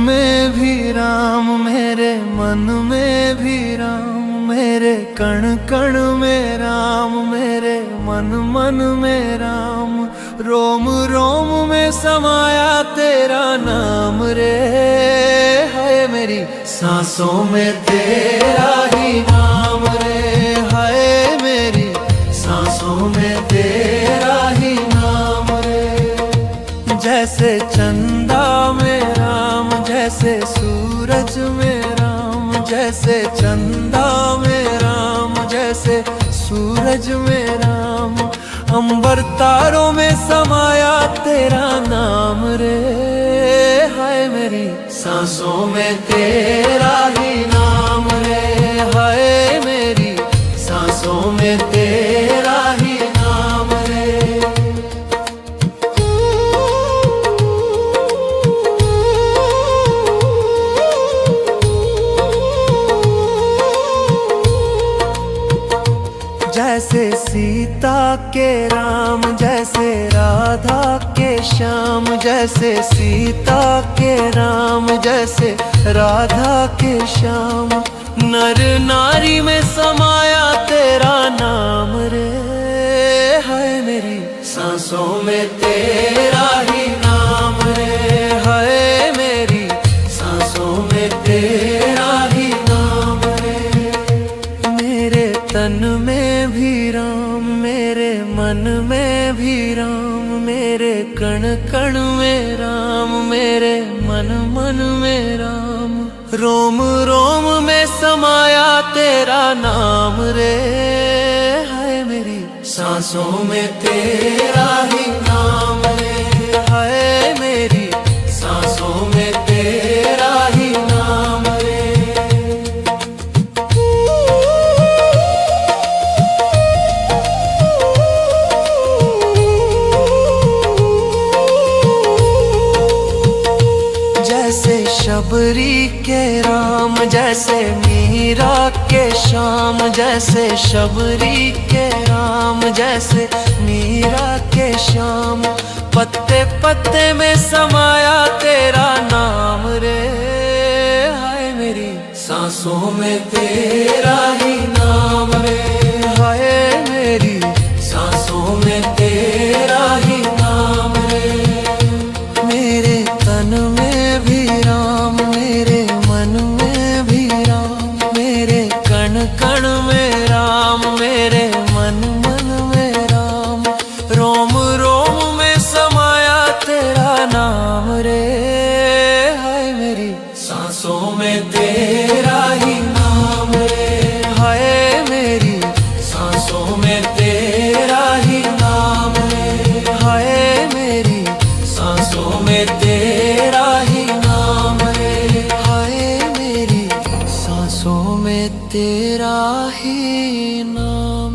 में भी राम, मेरे मन में भी राम, मेरे कण कण में राम, मेरे मन मन में राम, रोम रोम में समाया तेरा नाम रे। हाय मेरी सांसों में तेरा ही नाम रे, हाय मेरी सांसों में तेरा ही नाम रे। जैसे चंदा में राम, जैसे सूरज में राम, जैसे चंदा में राम, जैसे सूरज में राम, अंबर तारों में समाया तेरा नाम रे। हाय मेरी सांसों में तेरा ही नाम रे, हाय मेरी सांसों में तेरा ही नाम रे। जैसे सीता के राम, जैसे राधा के श्याम, जैसे सीता के राम, जैसे राधा के श्याम, नर नारी में समाया तेरा नाम रे। हाय मेरी सांसों में तेरा ही नाम रे, हाय मेरी सांसों में तेरा ही नाम रे। मेरे तन में भी राम, मेरे मन में भी राम, मेरे कण कण में राम, मेरे मन मन में राम, रोम रोम में समाया तेरा नाम रे। हाय मेरी सांसों में तेरा ही नाम रे, हाय मेरी सांसों में तेरा ही नाम रे। जैसे शबरी के राम, जैसे मीरा के श्याम, जैसे शबरी के राम, जैसे मीरा के श्याम, पत्ते पत्ते में समाया तेरा नाम रे। हाय मेरी सांसों में तेरा ही नाम रे, हाय मेरी सांसों में तेरा ही नाम रे। मेरे तन में भी राम, मेरे मन में भी राम, मेरे कण कण में राम, मेरे मन मन में राम, रोम रोम में समाया तेरा नाम रे। हाय मेरी सांसों में तेरा ही नाम रे, हाय मेरी सांसों में तेरा ही नाम रे, हाय मेरी सांसों में तेरा ही नाम रे, हाय मेरी सांसों में तेरा ही नाम।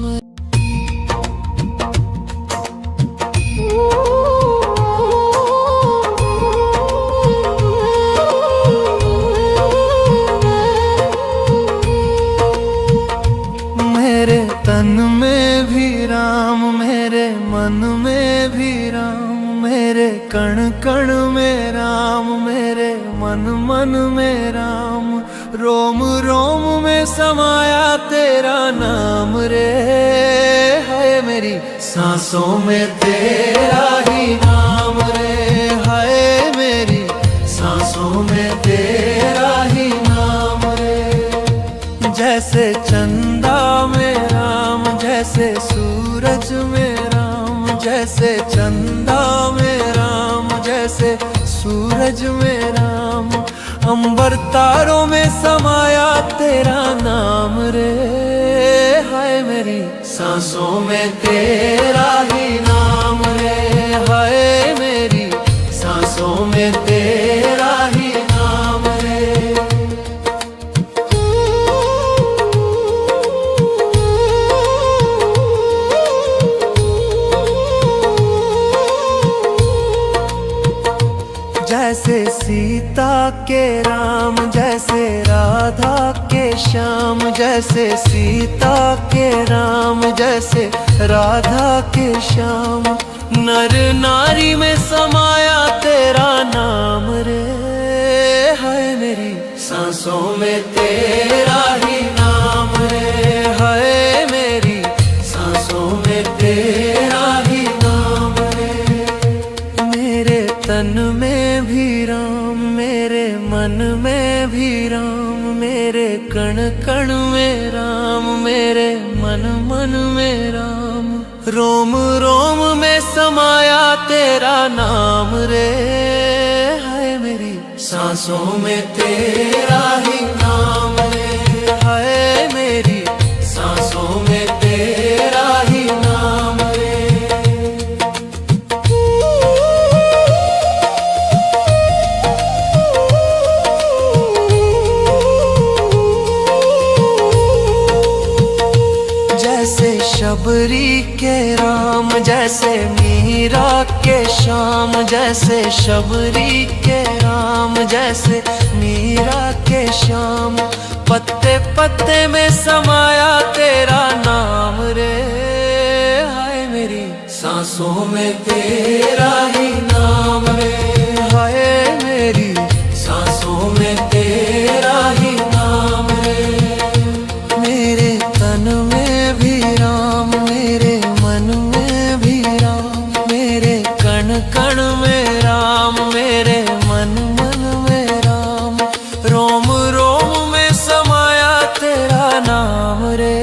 मेरे तन में भी राम, मेरे मन में भी राम, मेरे कण कण में राम, मेरे मन मन में राम, रोम रोम में समाया तेरा नाम रे। हाय मेरी सांसों में तेरा ही नाम रे, हाय मेरी सांसों में तेरा ही नाम रे। जैसे चंदा में राम, जैसे सूरज में राम, जैसे चंदा में राम, जैसे सूरज में राम, अंबर तारों में समाया तेरा नाम रे। हाय मेरी सांसों में तेरा ही नाम रे, हाय मेरी सांसों में तेरा ही नाम रे। जैसे सीता के राम, जैसे राधा के श्याम, जैसे सीता के राम, जैसे राधा के श्याम, नर नारी में समाया तेरा नाम रे। सांसों में तेरा ही नाम रे। हाय मेरी सांसों में तेरा ही नाम रे। मेरे तन में भी राम, मेरे मन में भी राम, मेरे कण कण में राम, मेरे मन मन में राम। रोम रोम में समाया तेरा नाम रे। हाय मेरी सांसों में तेरा ही नाम रे। हाय मेरी सांसों में तेरा ही नाम रे। जैसे शबरी के राम, जैसे मीरा के श्याम, जैसे शबरी के राम, जैसे मीरा के श्याम। पत्ते पत्ते में समाया तेरा नाम रे। हाय मेरी सांसों में तेरा ही नाम रे। हाय मेरी सांसों में तेरा ही नाम रे। मेरे तन में भी राम, मेरे मन में भी राम, मेरे कण कण में राम, मेरे मन मन में राम। रोम रोम में समाया तेरा नाम रे।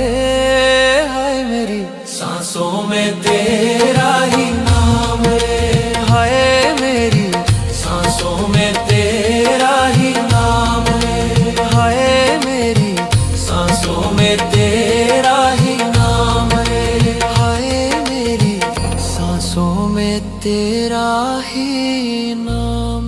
हाय मेरी सांसों में तेरा ही नाम रे। हाय मेरी सांसों में तेरा ही नाम रे। हाय मेरी सांसों में तेरा ही नाम रे। हाय मेरी सांसों में तेरा ही नाम।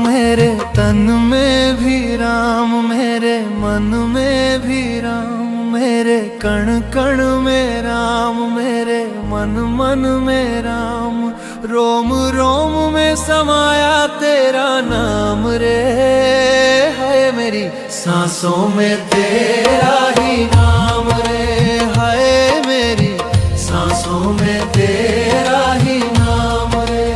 मेरे तन में भी राम, मेरे मन में भी राम, मेरे कण कण में राम, मेरे मन मन में राम। रोम रोम में समाया तेरा नाम रे। हाय मेरी सांसों में तेरा ही नाम रे। हाय मेरी सांसों में तेरा ही नाम रे।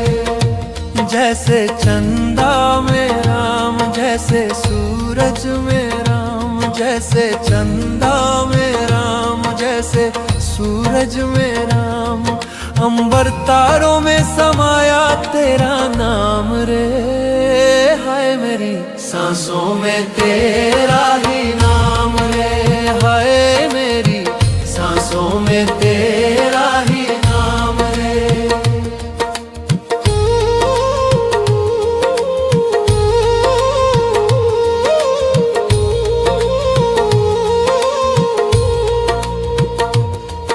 जैसे चंदा में राम, जैसे सूरज में राम, जैसे चंदा में राम, जैसे सूरज में राम। अंबर तारों में समाया तेरा नाम रे। हाय मेरी सांसों में तेरा ही नाम रे। हाय मेरी सांसों में तेरा ही नाम रे।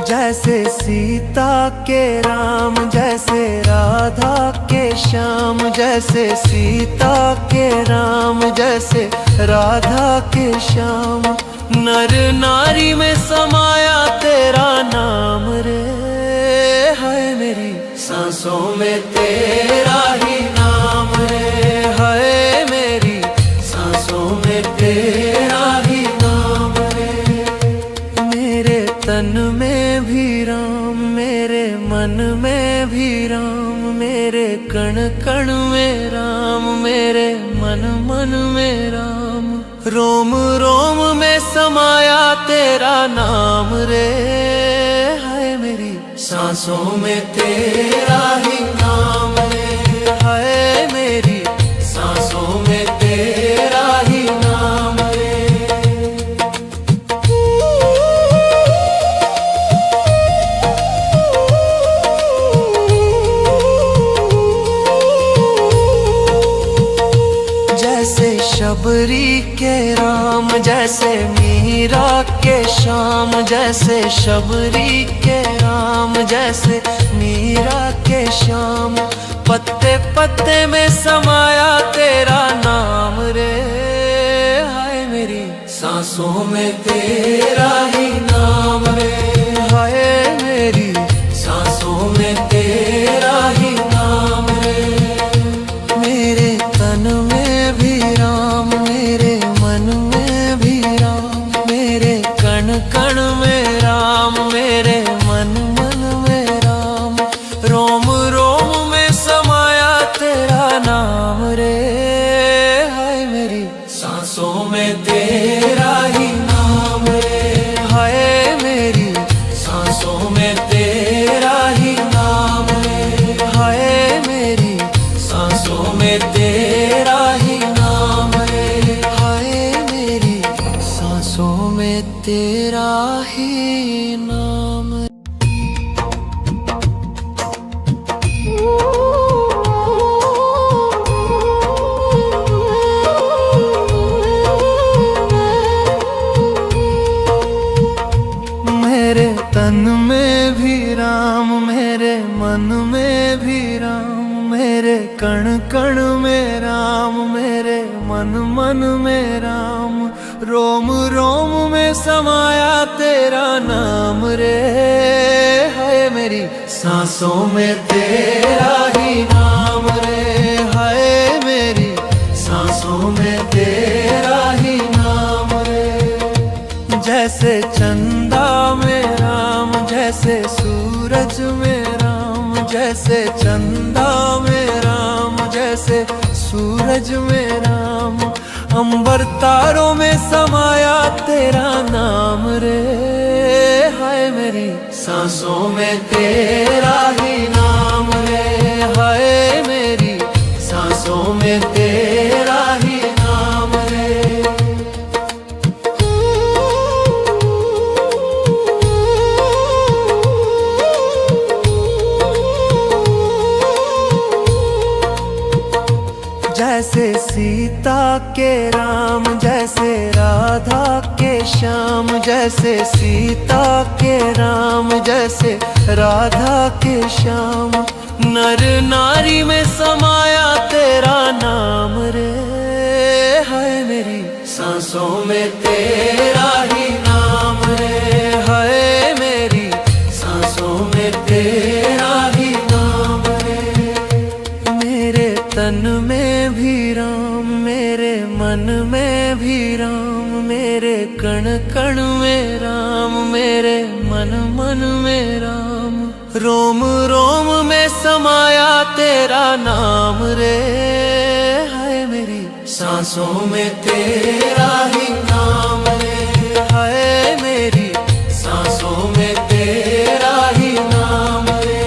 जैसे सीता के राम, जैसे राधा के श्याम, जैसे सीता के राम, जैसे राधा के श्याम। नर नारी में समाया तेरा नाम रे। हाय मेरी सांसों में तेरा ही नाम रे। हाय मेरी सांसों में तेरा ही नाम रे। मेरे तन में भी राम, मेरे मन में भी राम, मेरे कण कण में राम, मेरे मन मन में राम। रोम रोम में समाया तेरा नाम रे। हाय मेरी सांसों में तेरा ही नाम रे। हाय मेरी सांसों में तेरा ही नाम रे। जैसे शबरी के राम, जैसे मीरा के श्याम, जैसे शबरी के राम, जैसे मीरा के श्याम। पत्ते पत्ते में समाया तेरा नाम रे। हाय मेरी सांसों में तेरा ही नाम रे। हाय मेरी सांसों में तेरा ही नाम रे। मेरे तन में भी राम, मेरे मन में भी राम, में तेरा ही नाम रे, हाय मेरी सांसों में तेरा ही नाम रे, हाय मेरी सांसों में तेरा ही नाम रे, हाय मेरी सांसों में तेरा ही नाम। मेरे तन में भी राम, मेरे मन में भी राम, मेरे कण कण में राम, मेरे मन मन में राम, रोम रोम में समाया तेरा नाम रे, हाय मेरी सांसों में तेरा ही नाम रे, हाय मेरी सांसों में तेरा ही नाम रे। जैसे चंदा में राम, जैसे सूरज में राम, जैसे चंदा में राम, जैसे सूरज में राम, अंबर तारों में समाया तेरा नाम रे, हाय मेरी सांसों में तेरा ही नाम रे, हाय मेरी सांसों में तेरा ही नाम रे। जैसे सीता के राम, जैसे राधा के श्याम, जैसे सीता के राम, जैसे राधा के श्याम, नर नारी में समाया तेरा नाम रे, हाय मेरी सांसों में तेरा ही नाम रे, हाय मेरी सांसों में तेरा ही नाम रे। मेरे तन में भी राम, मेरे मन में भी राम, मेरे कण कण में राम, मेरे मन मन में राम, रोम रोम में समाया तेरा नाम रे, हाय मेरी सांसों में तेरा ही नाम रे, हाय मेरी सांसों में तेरा ही नाम रे।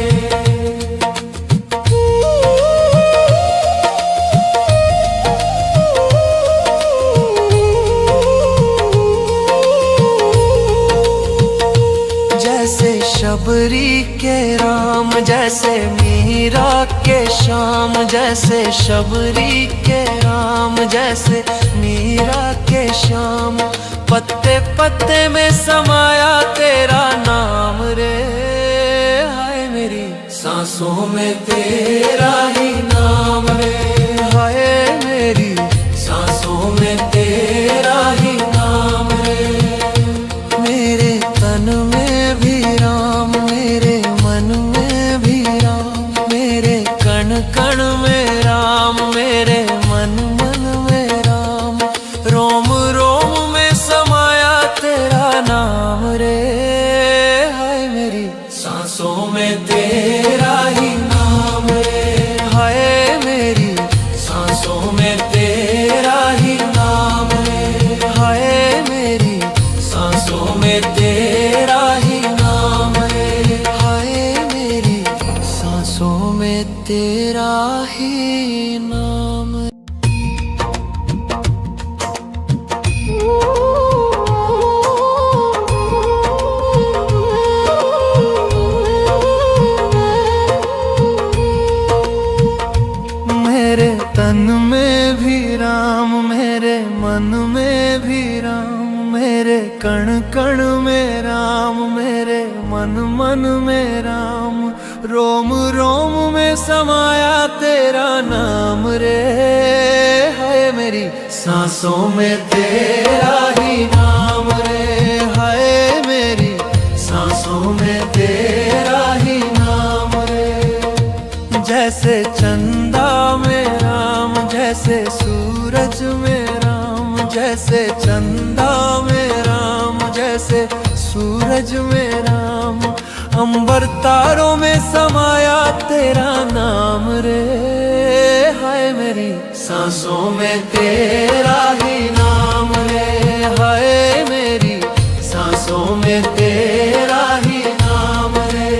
जैसे शबरी के राम, जैसे मीरा के श्याम, जैसे शबरी के राम, जैसे मीरा के श्याम, पत्ते पत्ते में समाया तेरा नाम रे, हाय मेरी सांसों में तेरा ही नाम रे, हाय मेरी सांसों में तेरा ही नाम रे। मेरे तन में भी राम, मेरे मन में भी राम, मेरे कण कण में राम, मेरे मन मन में राम, रोम रोम में समाया तेरा नाम रे, हाय मेरी सांसों में तेरा ही नाम रे, हाय मेरी सांसों में तेरा ही नाम रे, हाय मेरी सांसों में तेरा ही नाम रे, हाय मेरी सांसों में तेरा ही नाम। मेरे तन में भी राम, मेरे मन में भी राम, मेरे कण कण में राम, मेरे मन मन में राम, रोम रोम में समाया तेरा नाम रे, हाय मेरी सांसों में तेरा ही नाम रे, हाय मेरी सांसों में तेरा ही नाम रे। जैसे चंदा में राम, जैसे सूरज में राम, जैसे चंदा में राम, जैसे सूरज में राम, अंबर तारों में समाया तेरा नाम रे, हाय मेरी सांसों में तेरा ही नाम रे, हाय मेरी सांसों में तेरा ही नाम रे।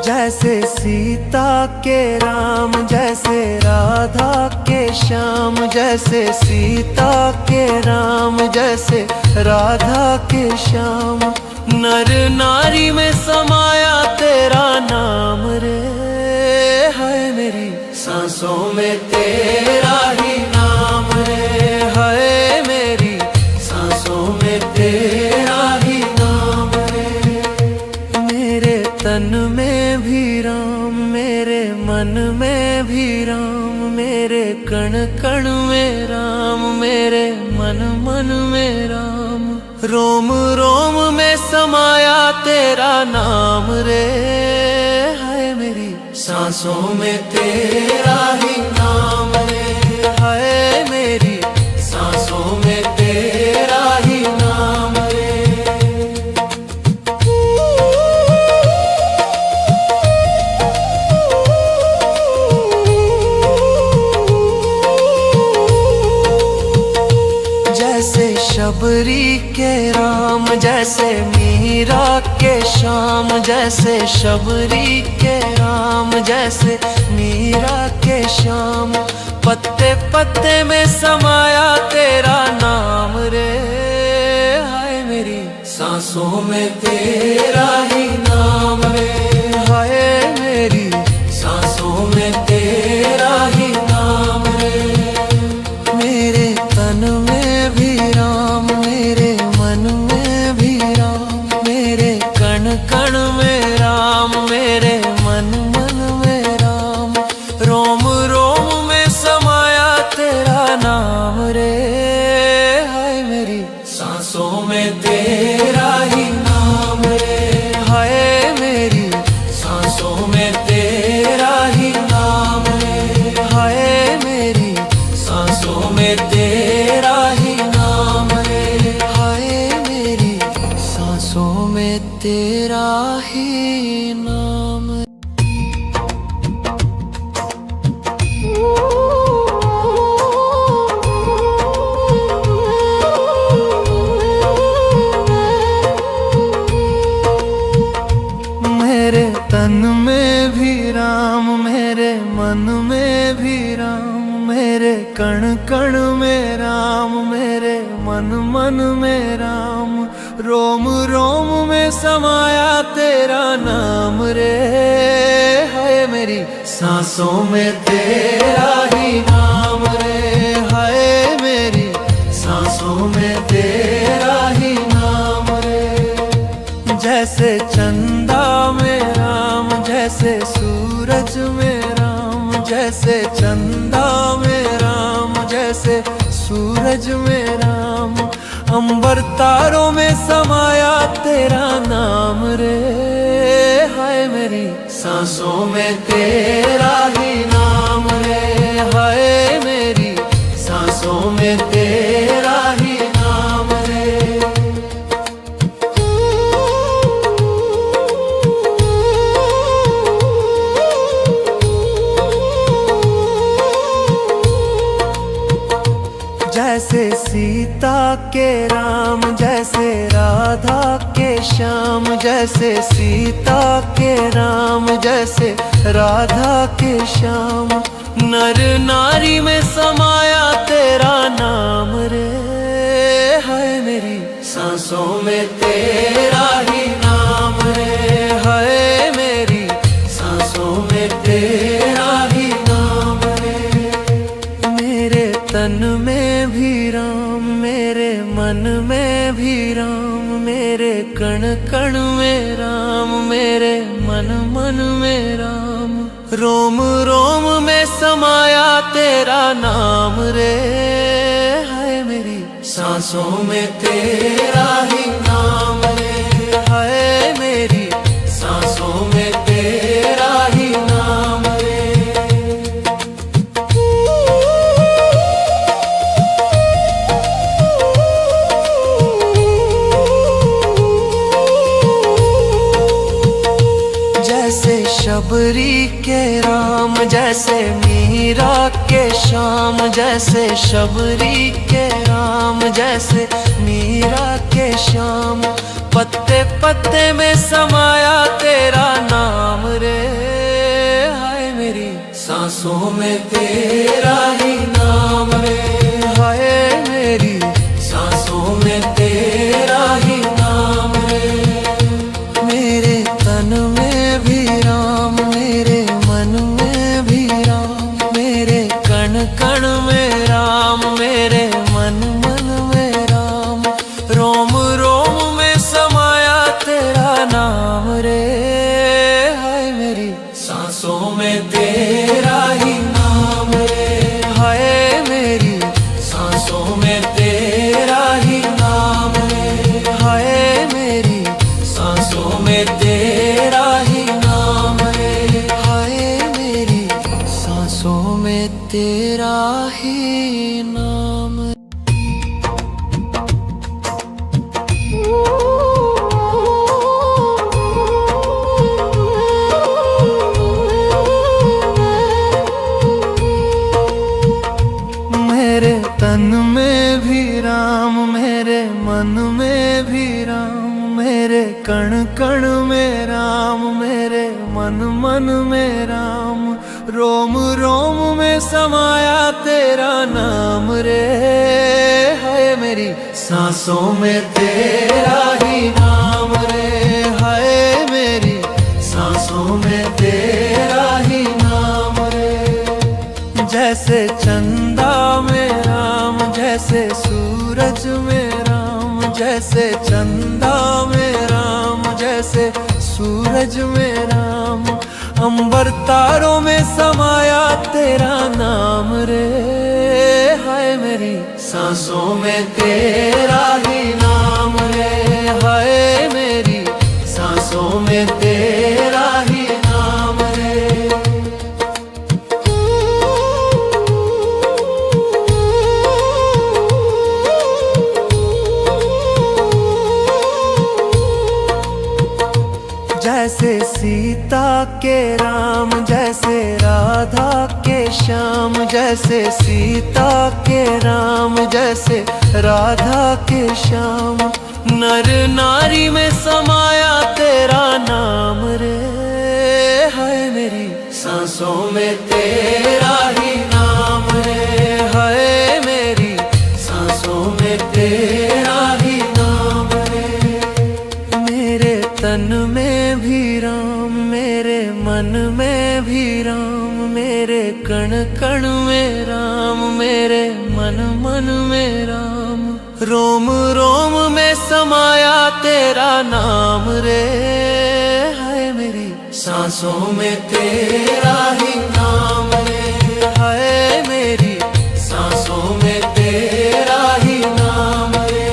जैसे सीता के राम, जैसे राधा के श्याम, जैसे सीता के राम, जैसे राधा के श्याम, नर नारी में समाया तेरा नाम रे, हाय मेरी सांसों में तेरा ही नाम रे, हाय मेरी सांसों में तेरा ही नाम रे। मेरे तन में भी राम, मेरे मन में भी राम, मेरे कण कण में राम, मेरे मन मन में राम, रोम रोम में समाया तेरा नाम रे, हाय मेरी सांसों में तेरा ही नाम रे, हाय मेरी सांसों में तेरा ही नाम रे। जैसे शबरी के राम, जैसे मीरा के श्याम, जैसे शबरी के राम, जैसे मीरा के श्याम, पत्ते पत्ते में समाया तेरा नाम रे, हाय मेरी सांसों में तेरा ही नाम रे, हाय मेरी सांसों में तेरा ही नाम रे। मेरे तन में भी राम, मेरे मन में भी राम, मेरे कण कण में राम, मेरे मन मन में राम, रोम रोम में समाया तेरा नाम रे, हाय मेरी सांसों में तेरा ही नाम रे, हाय मेरी सांसों में तेरा ही नाम रे, हाय मेरी सांसों में तेरा ही नाम रे, हाय मेरी सांसों में तेरा ही नाम। मेरे तन में भी राम, मेरे मन में भी राम, मेरे कण कण में राम, मेरे मन मन में राम, रोम रोम में समाया तेरा नाम रे, हाय मेरी सांसों में तेरा ही नाम रे, हाय मेरी सांसों में तेरा ही नाम रे। जैसे चंदा में राम, जैसे सूरज में राम, जैसे चंदा में राम, जैसे सूरज में राम, अंबर तारों में समाया तेरा नाम रे, हाय मेरी सांसों में तेरा ही नाम रे, हाय मेरी सांसों में तेरा ही नाम रे। जैसे सीता के राम, जैसे राधा के श्याम, जैसे सीता के राम, जैसे राधा के श्याम, नर नारी में समाया तेरा नाम रे, हाय मेरी सांसों में तेरा ही नाम रे, हाय मेरी सांसों में तेरा ही नाम रे। मेरे तन में भी राम, मेरे मन में भी राम, मेरे कण कण में राम, मेरे मन मन में राम, रोम रोम में समाया तेरा नाम रे, हाय मेरी सांसों में तेरा ही नाम रे, हाय मेरी सांसों में तेरा ही नाम रे। शबरी के राम, जैसे मीरा के श्याम, जैसे शबरी के राम, जैसे मीरा के श्याम। पत्ते पत्ते में समाया तेरा नाम रे, हाय मेरी सांसों में तेरा ही नाम रे, हाय मेरी सांसों में तेरा ही नाम रे। मेरे तन में भी राम, मेरे मन में भी राम, मेरे कण कण में राम, मेरे मन मन में राम। रोम रोम में समाया तेरा नाम रे, हाय मेरी सांसों में तेरा ही नाम रे, हाय मेरी सांसों में तेरा ही नाम रे, हाय मेरी सांसों में तेरा ही नाम रे, हाय मेरी सांसों में तेरा ही नाम। मेरे तन में भी राम, मेरे मन में भी राम, मेरे कण कण में राम, मेरे मन मन में राम। रोम रोम में समाया तेरा नाम रे, हाय मेरी सांसों में तेरा ही नाम रे, हाय मेरी सांसों में तेरा ही नाम रे। जैसे चंदा में राम, जैसे सूरज में राम, जैसे चंदा में राम, जैसे सूरज में राम। अंबर तारों में समाया तेरा नाम रे, हाय मेरी सांसों में तेरा ही नाम रे, हाय मेरी सांसों में तेरा ही नाम रे। जैसे सीता के राम, जैसे राधा के श्याम, जैसे सीता के राम, जैसे राधा के श्याम। नर नारी में समाया तेरा नाम रे, हाय मेरी सांसों में तेरा ही नाम रे, हाय मेरी सांसों में तेरा ही नाम रे। मेरे तन में भी राम, मेरे मन में भी राम, मेरे कण कण में राम, मेरे मन मन में राम। रोम रोम में समाया तेरा नाम रे, हाय मेरी सांसों में तेरा ही नाम रे, हाय मेरी सांसों में तेरा ही नाम रे।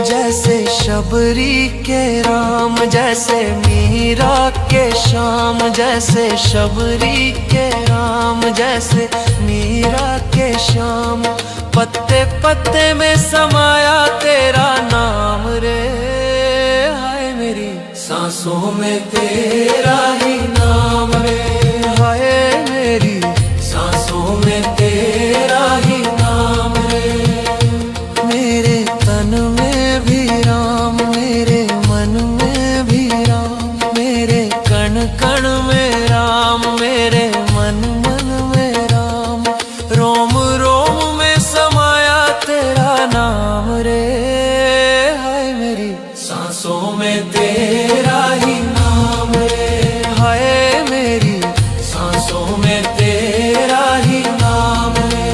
जैसे शबरी के राम, जैसे मीरा के श्याम, जैसे शबरी के राम, जैसे मीरा के श्याम। पत्ते पत्ते में समाया तेरा नाम रे, हाय मेरी सांसों में तेरा ही नाम रे, हाय मेरी सांसों में तेरा ही नाम रे। मेरे तन में भी राम, मेरे मन में भी राम, मेरे कण कण में राम, मेरे मन मन में राम। रोम रोम में समाया तेरा नाम रे, हाय मेरी सांसों में तेरा ही नाम रे, हाय मेरी सांसों में तेरा ही नाम रे,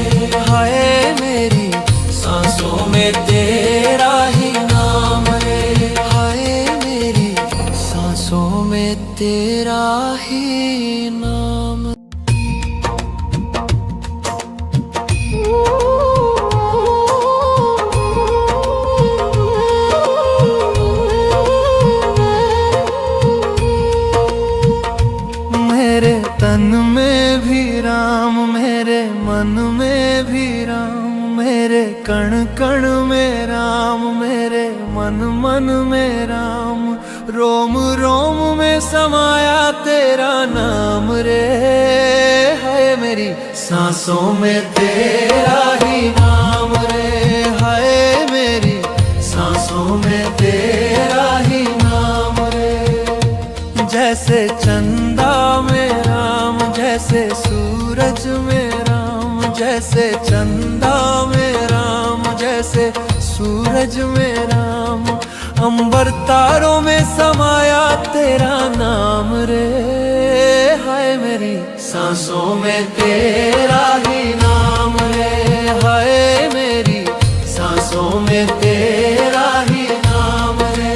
हाय मेरी सांसों में तेरा ही नाम रे, हाय मेरी सांसों में तेरा ही नाम। मेरे तन में भी राम, मेरे मन में भी राम, मेरे कण कण में राम, मेरे मन मन में राम, रोम रोम में समाया तेरा नाम रे। है मेरी सांसों में तेरा ही नाम रे, है मेरी सांसों में तेरा ही नाम रे। जैसे चंदा में राम, जैसे सूरज में राम, जैसे चंदा में राम, जैसे सूरज में राम, अंबर तारों में समाया तेरा नाम रे। हाय मेरी सांसों में तेरा ही नाम रे, हाय मेरी सांसों में तेरा ही नाम रे।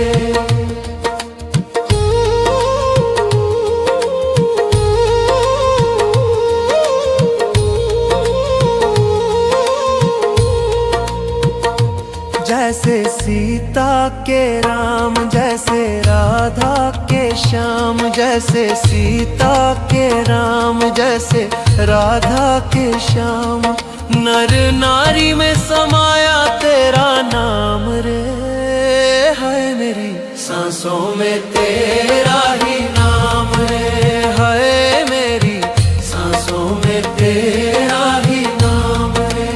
जैसे सीता के राम, जैसे राधा के श्याम, जैसे सीता के राम, जैसे राधा के श्याम, नर नारी में समाया तेरा नाम रे। है मेरी सांसों में तेरा ही नाम रे, है मेरी सांसों में तेरा ही नाम रे।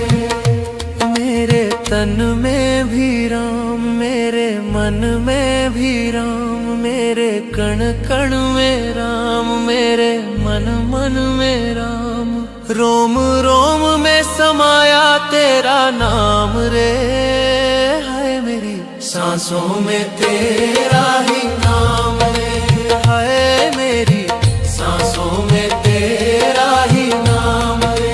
मेरे तन में भी राम, मेरे मन में भी राम, मेरे कण कण में राम, मेरे मन मन में राम, रोम रोम में समाया तेरा नाम रे। है मेरी सांसों में तेरा ही नाम रे, है मेरी सांसों में तेरा ही नाम रे।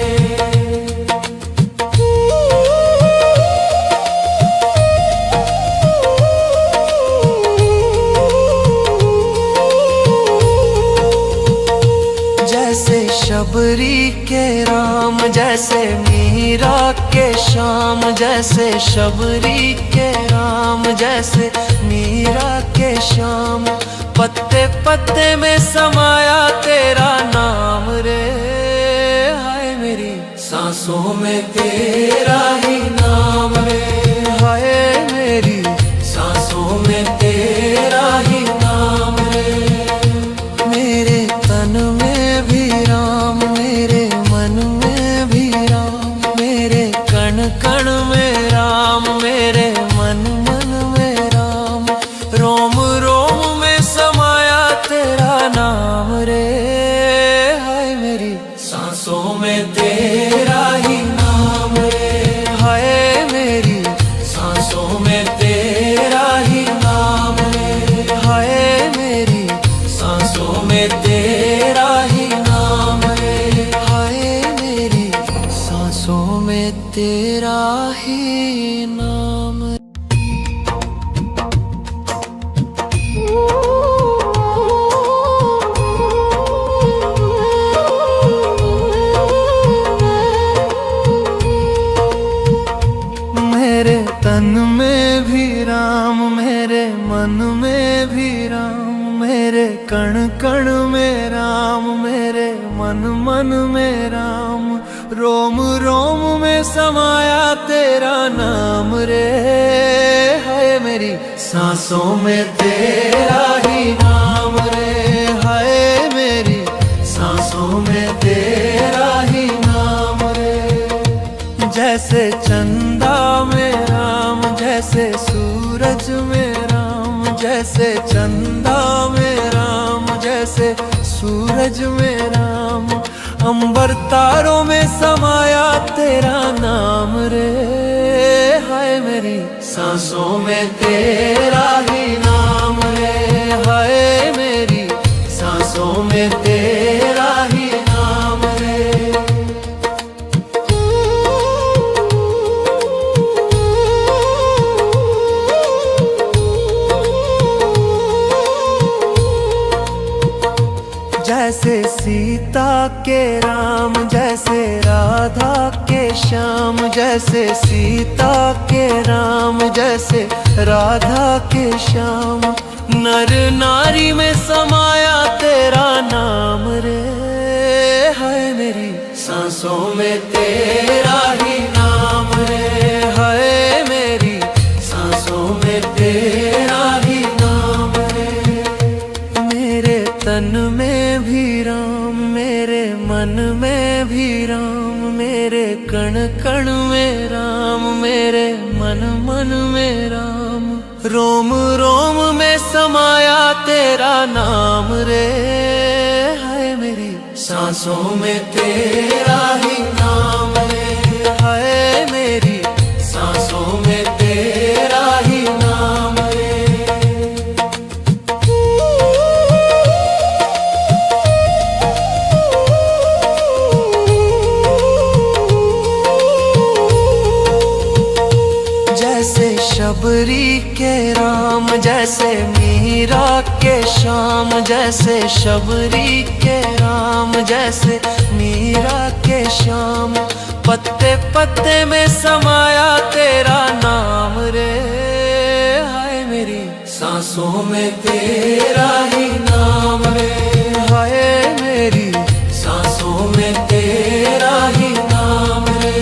जैसे शबरी के राम, जैसे मीरा के श्याम, जैसे शबरी के राम, जैसे मीरा के श्याम, पत्ते पत्ते में समाया तेरा नाम रे। हाय मेरी सांसों में तेरा ही नाम रे, हाय मेरी सांसों में तेरा ही नाम रे। मेरे तन में भी राम, मेरे मन में भी राम, मेरे कण कण में राम, मेरे मन मन में राम, रोम रोम में समाया तेरा नाम रे। हाय मेरी सांसों में तेरा ही नाम रे, हाय मेरी सांसों में तेरा ही नाम रे, हाय मेरी सांसों में तेरा ही नाम रे, हाय मेरी सांसों में तेरा ही नाम। मेरे तन में भी राम, मेरे मन में भी राम, मेरे कण कण में राम, मेरे मन मन में राम, रोम रोम में समाया तेरा नाम रे। है मेरी सांसों में तेरा ही नाम रे, है मेरी सांसों में तेरा ही नाम रे। जैसे चंदा में राम, जैसे सूरज में राम, जैसे चंदा में राम, जैसे सूरज में राम, अंबर तारों में समाया तेरा नाम रे। हाय मेरी सांसों में तेरा ही नाम रे, हाय मेरी सांसों में तेरा ही नाम रे। जैसे सीता के राम, जैसे राधा के श्याम, जैसे सीता के राम, जैसे राधा के श्याम, नर नारी में समाया तेरा नाम रे। है मेरी सांसों में तेरा मेरे मन में भी राम, मेरे कण कण में राम, मेरे मन मन में राम। रोम रोम में समाया तेरा नाम रे, हाय मेरी सांसों में तेरा ही नाम रे, हाय मेरी सांसों में तेरा ही नाम रे। जैसे शबरी के राम, जैसे मीरा के श्याम, जैसे शबरी के राम, जैसे मीरा के श्याम। पत्ते पत्ते में समाया तेरा नाम रे, हाय मेरी सांसों में तेरा ही नाम रे, हाय मेरी सांसों में तेरा ही नाम रे।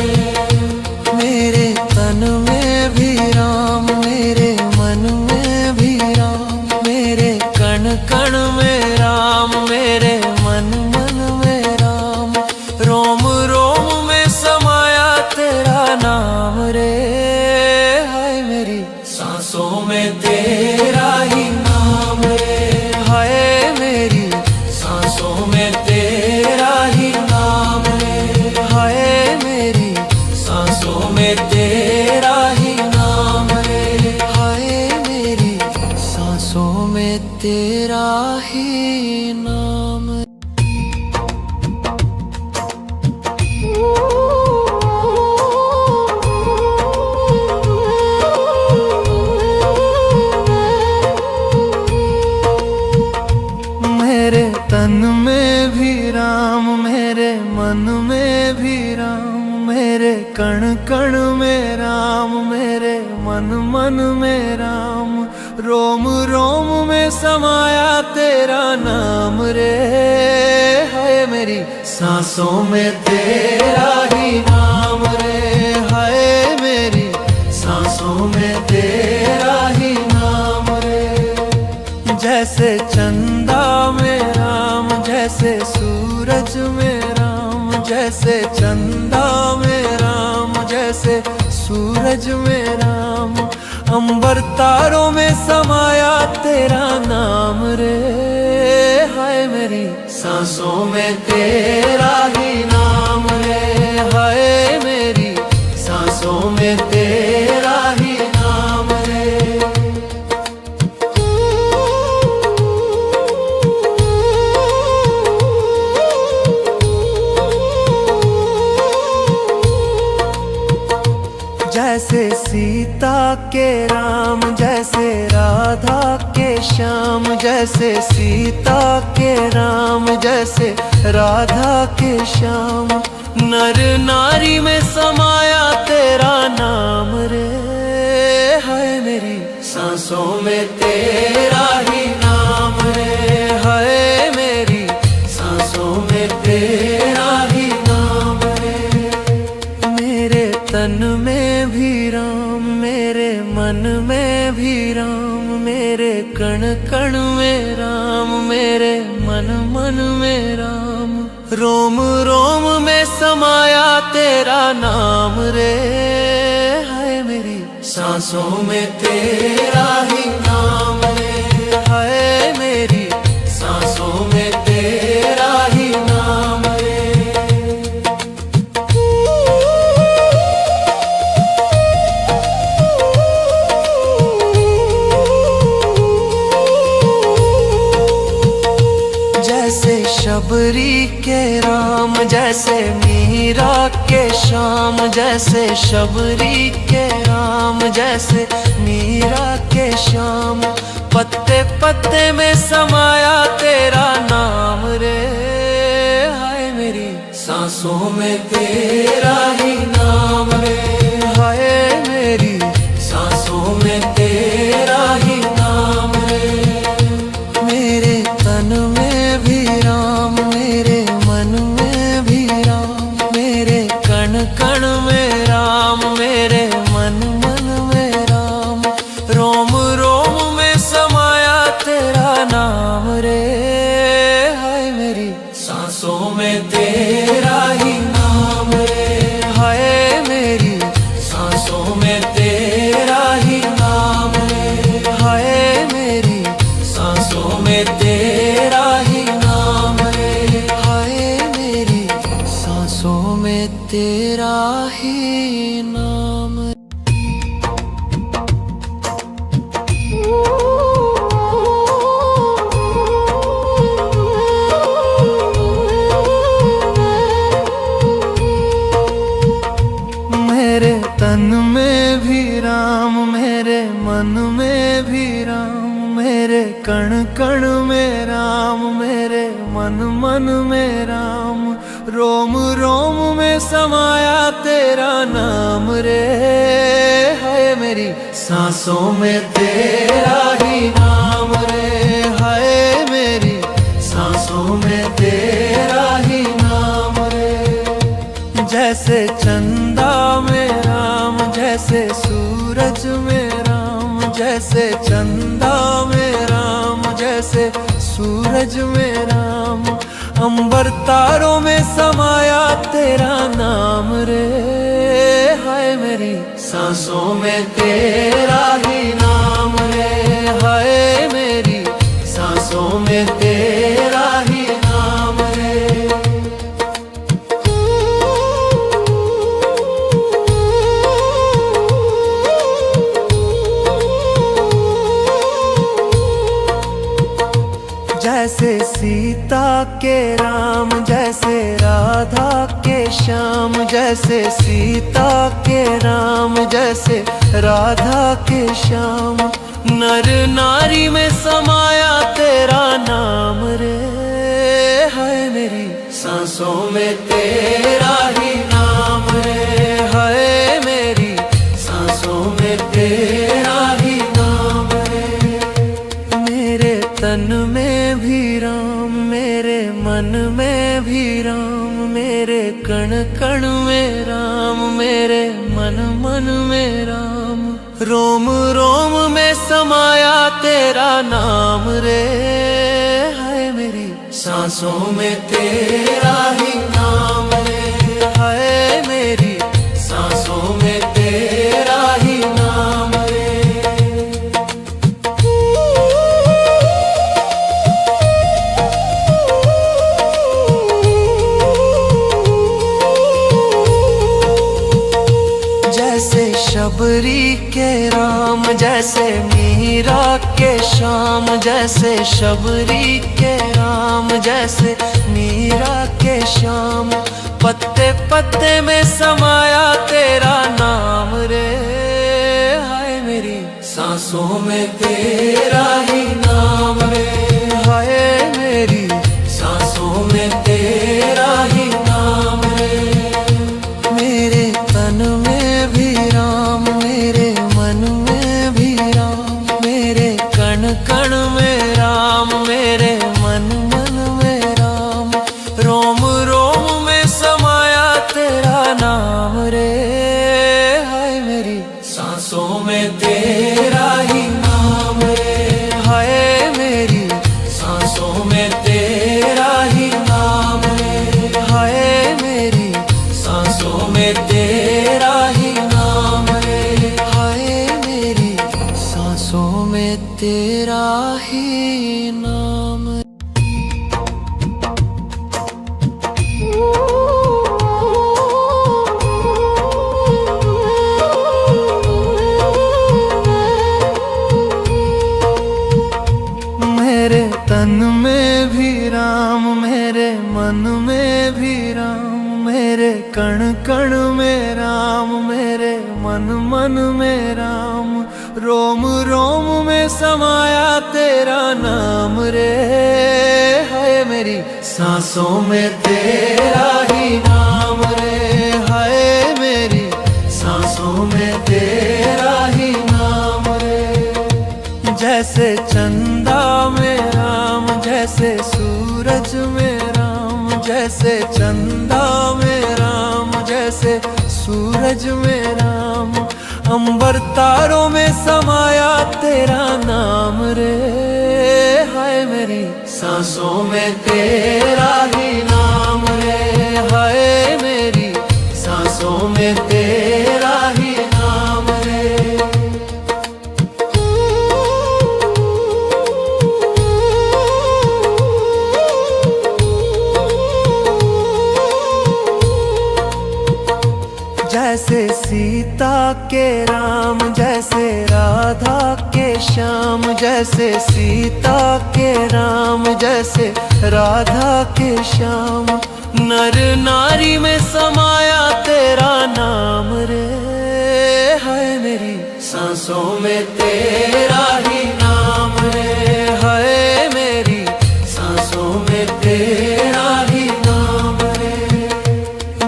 मेरे तन में भी राम, मेरे मन में भी राम, मेरे कण कण में राम, मेरे मन मन में राम। रोम रोम में समाया तेरा नाम रे, हाय मेरी सांसों में तेरा ही नाम रे, हाय मेरी सांसों में तेरा ही नाम रे, हाय मेरी सांसों में तेरा ही नाम रे, हाय मेरी सांसों में तेरा ही नाम। मेरे तन में भी राम, मेरे मन में भी राम, मेरे कण कण में राम, मेरे मन मन में राम। रोम रोम में समाया तेरा नाम रे, हाय मेरी सांसों में तेरा ही नाम रे, हाय मेरी सांसों में तेरा ही नाम रे। जैसे चंदा में राम, जैसे सूरज में राम, जैसे चंदा में राम, जैसे सूरज में राम। अंबर तारों में समाया तेरा नाम रे, हाय मेरी सांसों में तेरा ही नाम रे, हाय मेरी सांसों में तेरा ही नाम रे। जैसे सीता के राम, जैसे राधा के श्याम, जैसे सीता के राम, जैसे राधा के श्याम। नर नारी में समाया तेरा नाम रे, हाय मेरी सांसों में तेरा ही नाम रे, हाय मेरी सांसों में तेरा ही नाम रे। मेरे तन में भी राम, मेरे मन में भी राम, मेरे कण कण में राम, मेरे मन मन में राम। रोम रोम में समाया तेरा नाम रे, हाय मेरी सांसों में तेरा ही नाम रे, हाय मेरी सांसों में तेरा ही नाम रे। जैसे शबरी के राम, जैसे मीरा के श्याम, जैसे शबरी के राम, जैसे मीरा के श्याम। पत्ते पत्ते में समाया तेरा नाम रे, हाय मेरी सांसों में तेरा ही नाम रे, हाय मेरी सांसों में तेरा ही नाम रे। मेरे तन में भी राम, मेरे मन में भी राम, मेरे कण कण में राम, मेरे मन मन में राम। रोम रोम में समाया तेरा नाम रे, हाय मेरी सांसों में में तेरा ही नाम रे, हाय मेरी सांसों में तेरा ही नाम रे, हाय मेरी सांसों में तेरा ही नाम रे, हाय मेरी सांसों में तेरा ही नाम। मेरे तन में भी राम, मेरे मन में भी राम, मेरे कण कण में राम, मेरे मन मन में राम, रोम रोम में समाया तेरा नाम रे, हाय मेरी सांसों में तेरा ही नाम रे, हाय मेरी सांसों में तेरा ही नाम रे। जैसे चंदा में राम, जैसे सूरज में राम, जैसे चंदा में राम, जैसे सूरज में राम, अंबर तारों में समाया तेरा नाम रे, हाय मेरी सांसों में तेरा ही नाम रे, हाय मेरी सांसों में तेरा ही नाम रे। जैसे सीता के राम, जैसे राधा के श्याम, जैसे सीता के राम, जैसे राधा के श्याम, नर नारी में समाया तेरा नाम रे, हाय मेरी सांसों में तेरा ही नाम रे, हाय मेरी सांसों में तेरा ही नाम रे। मेरे तन में भी राम, मेरे मन में भी राम, मेरे कण कण में राम, मेरे मन मन में राम, रोम रोम में समाया तेरा नाम रे, हाय मेरी सांसों में तेरा ही नाम रे, हाय मेरी सांसों में तेरा ही नाम रे। जैसे शबरी के राम, जैसे मीरा के श्याम, जैसे शबरी के राम, जैसे मीरा के श्याम, पत्ते पत्ते में समाया तेरा नाम रे, हाय मेरी सांसों में तेरा ही नाम रे, हाय मेरी सांसों में तेरा ही नाम रे। मेरे तन में भी राम, मेरे मन में भी राम, मेरे कण कण में राम, मेरे मन मन में राम, रोम रोम में समाया तेरा नाम रे, हाय मेरी सांसों में तेरा ही नाम रे, हाय मेरी सांसों में तेरा ही नाम रे, हाय मेरी सांसों में तेरा ही नाम रे, हाय मेरी सांसों में तेरा ही नाम। मेरे तन में भी राम, मेरे मन में भी राम, मेरे कण कण में राम, मेरे मन मन में राम, रोम रोम में समाया तेरा नाम रे, हाय मेरी सांसों में तेरा ही नाम रे, हाय मेरी सांसों में तेरा ही नाम रे। जैसे चंदा में राम, जैसे सूरज में राम, जैसे चंदा में राम, जैसे सूरज में राम, अंबर तारों में समाया तेरा नाम रे, हाय मेरी सांसों में तेरा ही नाम रे, हाय मेरी सांसों में तेरा ही नाम रे। जैसे सीता के राम, जैसे राधा के श्याम, जैसे सीता के राम, जैसे राधा के श्याम, नर नारी में समाया तेरा नाम रे, हाय मेरी सांसों में तेरा ही नाम रे, हाय मेरी सांसों में तेरा ही नाम रे।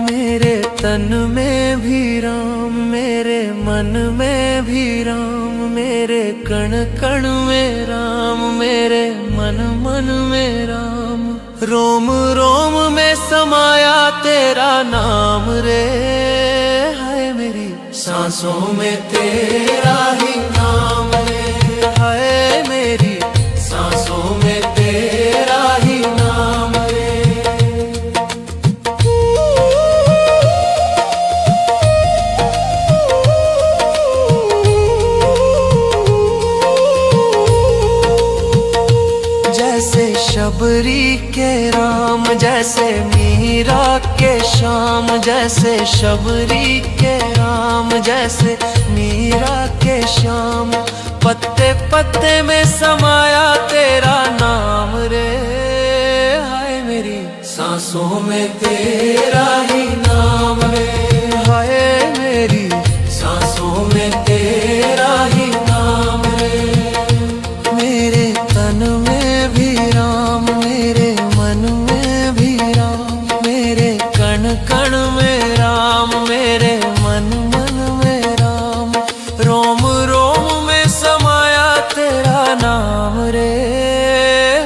मेरे तन में भी राम, मेरे मन में भी राम, मेरे कण कण में राम, मेरे मन मन में राम, रोम रोम में समाया तेरा नाम रे, हाय मेरी सांसों में तेरा ही नाम रे, हाय मेरी सांसों में तेरा ही नाम रे। जैसे शबरी के राम, जैसे मीरा के श्याम, जैसे शबरी के राम, जैसे मीरा के श्याम, पत्ते पत्ते में समाया तेरा नाम रे, हाय मेरी सांसों में तेरा ही नाम रे, हाय मेरी सांसों में तेरा ही नाम रे। मेरे तन में भी राम, मेरे मन में भी राम, मेरे कण कण में राम, मेरे मन मन में राम, रोम रोम में समाया तेरा नाम रे,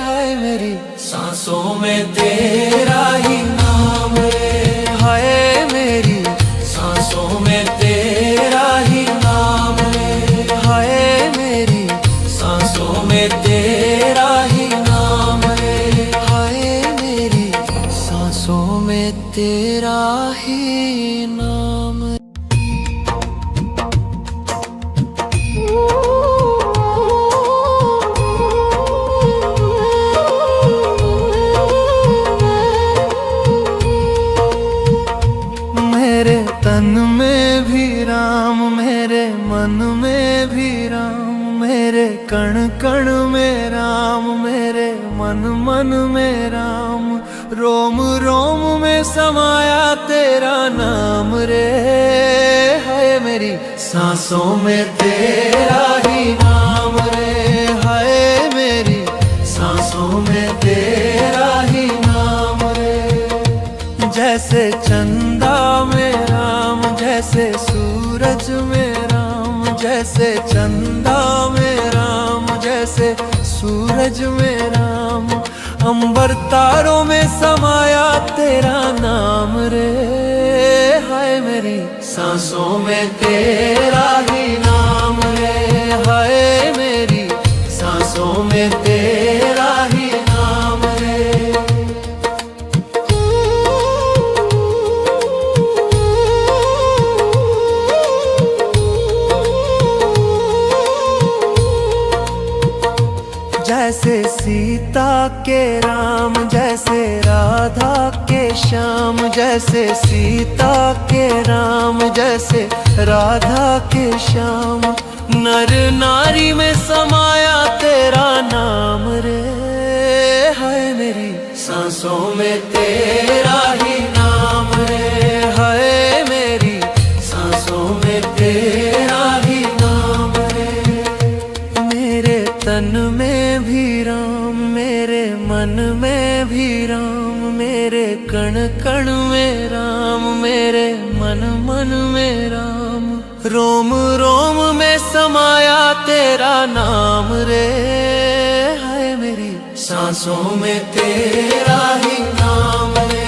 हाय मेरी सांसों में तेरा ही नाम रे, हाय मेरी सांसों में तेरा ही नाम रे, हाय मेरी सांसों में तेरा ही नाम रे, हाय मेरी सांसों में तेरा ही नाम। मेरे तन में भी राम, मेरे मन में भी राम, मेरे कण कण में राम, मेरे मन मन में राम, रोम रोम में समाया तेरा नाम रे, हाय मेरी सांसों में तेरा ही नाम रे, हाय मेरी सांसों में तेरा ही नाम रे। जैसे चंदा में राम, जैसे सूरज में राम, जैसे चंदा में राम, जैसे सूरज में राम, अंबर तारों में समाया तेरा नाम रे, हाय मेरी सांसों में तेरा ही नाम रे, हाय मेरी सांसों में तेरा ही नाम रे। जैसे सीता के राम, जैसे राधा के श्याम, जैसे सीता के राम, जैसे राधा के श्याम, नर नारी में समाया तेरा नाम रे, हाय मेरी सांसों में तेरा ही नाम रे, हाय मेरी सांसों में तेरा ही नाम रे। मेरे तन में भी राम, मेरे मन में भी राम, मेरे कण कण में राम, मेरे मन मन में राम, रोम रोम में समाया तेरा नाम रे, हाय मेरी सांसों में तेरा ही नाम रे,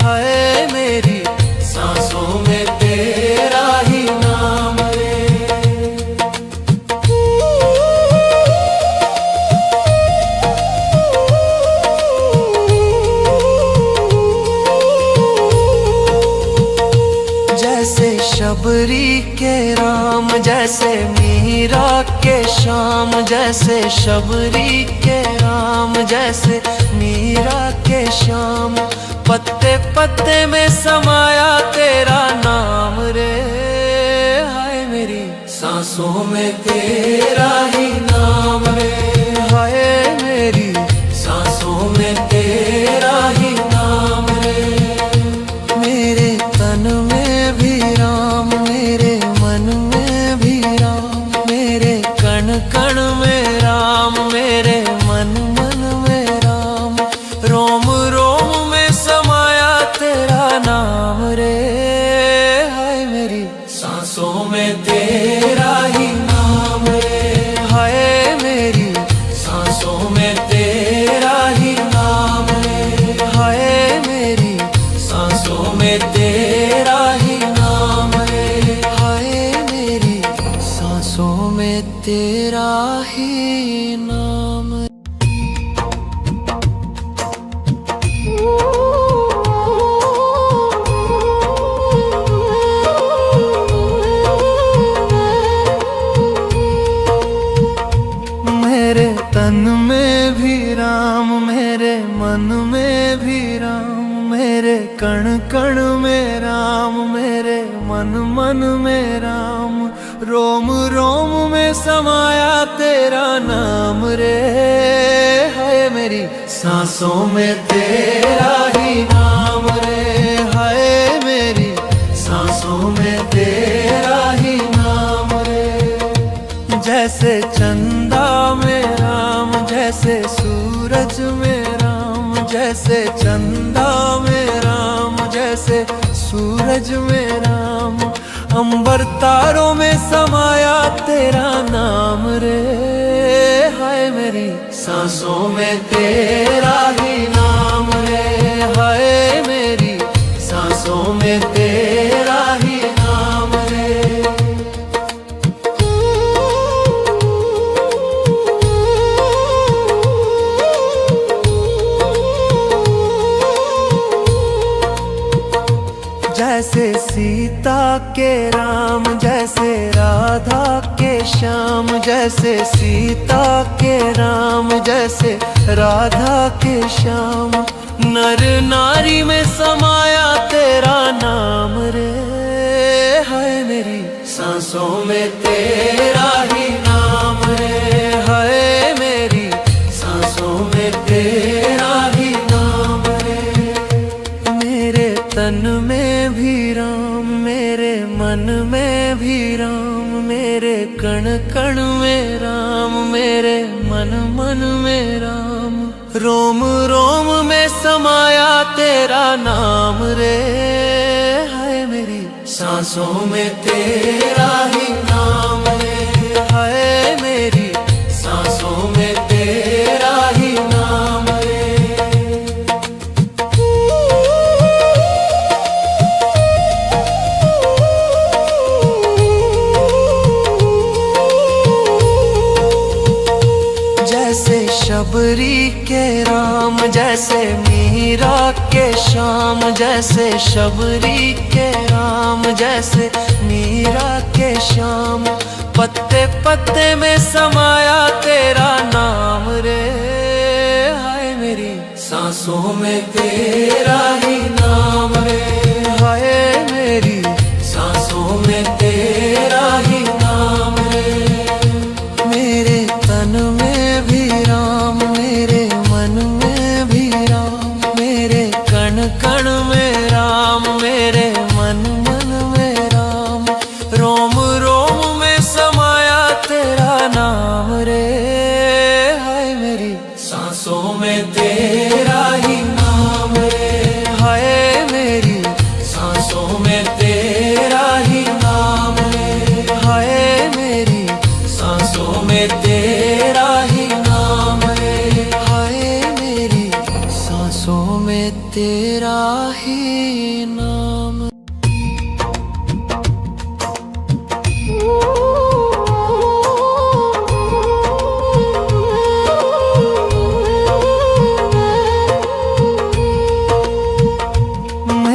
हाय मेरी सांसों में तेरा ही नाम रे। शबरी के राम, जैसे मीरा के श्याम, जैसे शबरी के राम, जैसे मीरा के श्याम। पत्ते पत्ते में समाया तेरा नाम रे, हाय मेरी सांसों में तेरा ही नाम रे, हाय मेरी सांसों में तेरा ही नाम रे। मेरे तन में भी राम, मेरे मन में भी राम, मेरे कण कण में राम, मेरे मन मन में राम। रोम रोम में समाया तेरा नाम रे, हाय मेरी सांसों में तेरा ही नाम रे, हाय मेरी सांसों में तेरा ही नाम रे, हाय मेरी सांसों में तेरा ही नाम रे, हाय मेरी सांसों में तेरा ही नाम। मेरे तन में भी राम, मेरे मन में भी राम, मेरे कण कण में राम, मेरे मन मन में राम। रोम रोम में समाया तेरा नाम रे, हाय मेरी सांसों में तेरा ही नाम रे, हाय मेरी सांसों में तेरा ही नाम रे। जैसे चंदा में राम, जैसे सूरज में राम, जैसे चंदा में राम, जैसे सूरज में राम। अंबर तारों में समाया तेरा नाम रे, हाय मेरी सांसों में तेरा ही नाम रे, हाय मेरी सांसों में तेरा ही नाम रे। जैसे सीता के राम, जैसे राधा के श्याम, जैसे सीता के राम, जैसे राधा के श्याम। नर नारी में समाया तेरा नाम रे, हाय मेरी सांसों में तेरा ही नाम रे, हाय मेरी सांसों में तेरा ही नाम रे। मेरे तन में भी राम, मेरे मन में भी राम, मेरे कण कण में राम, मेरे मन मन में राम। रोम रोम में समाया तेरा नाम रे, हाय मेरी सांसों में तेरा ही नाम रे, हाय मेरी सांसों में तेरा ही नाम रे। जैसे शबरी के राम, जैसे मीरा के श्याम, जैसे शबरी के राम, जैसे मीरा के श्याम। पत्ते पत्ते में समाया तेरा नाम रे, हाय मेरी सांसों में तेरा ही नाम रे, हाय मेरी सांसों में तेरा ही नाम रे। मेरे तन में भी राम, मेरे मन में भी राम, मेरे कण कण में राम, मेरे मन मन में राम। रोम रोम में समाया तेरा नाम रे, हाय मेरी सांसों में तेरा ही नाम रे, हाय मेरी सांसों में तेरा ही नाम रे, हाय मेरी सांसों में तेरा ही नाम रे, हाय मेरी सांसों में तेरा ही नाम।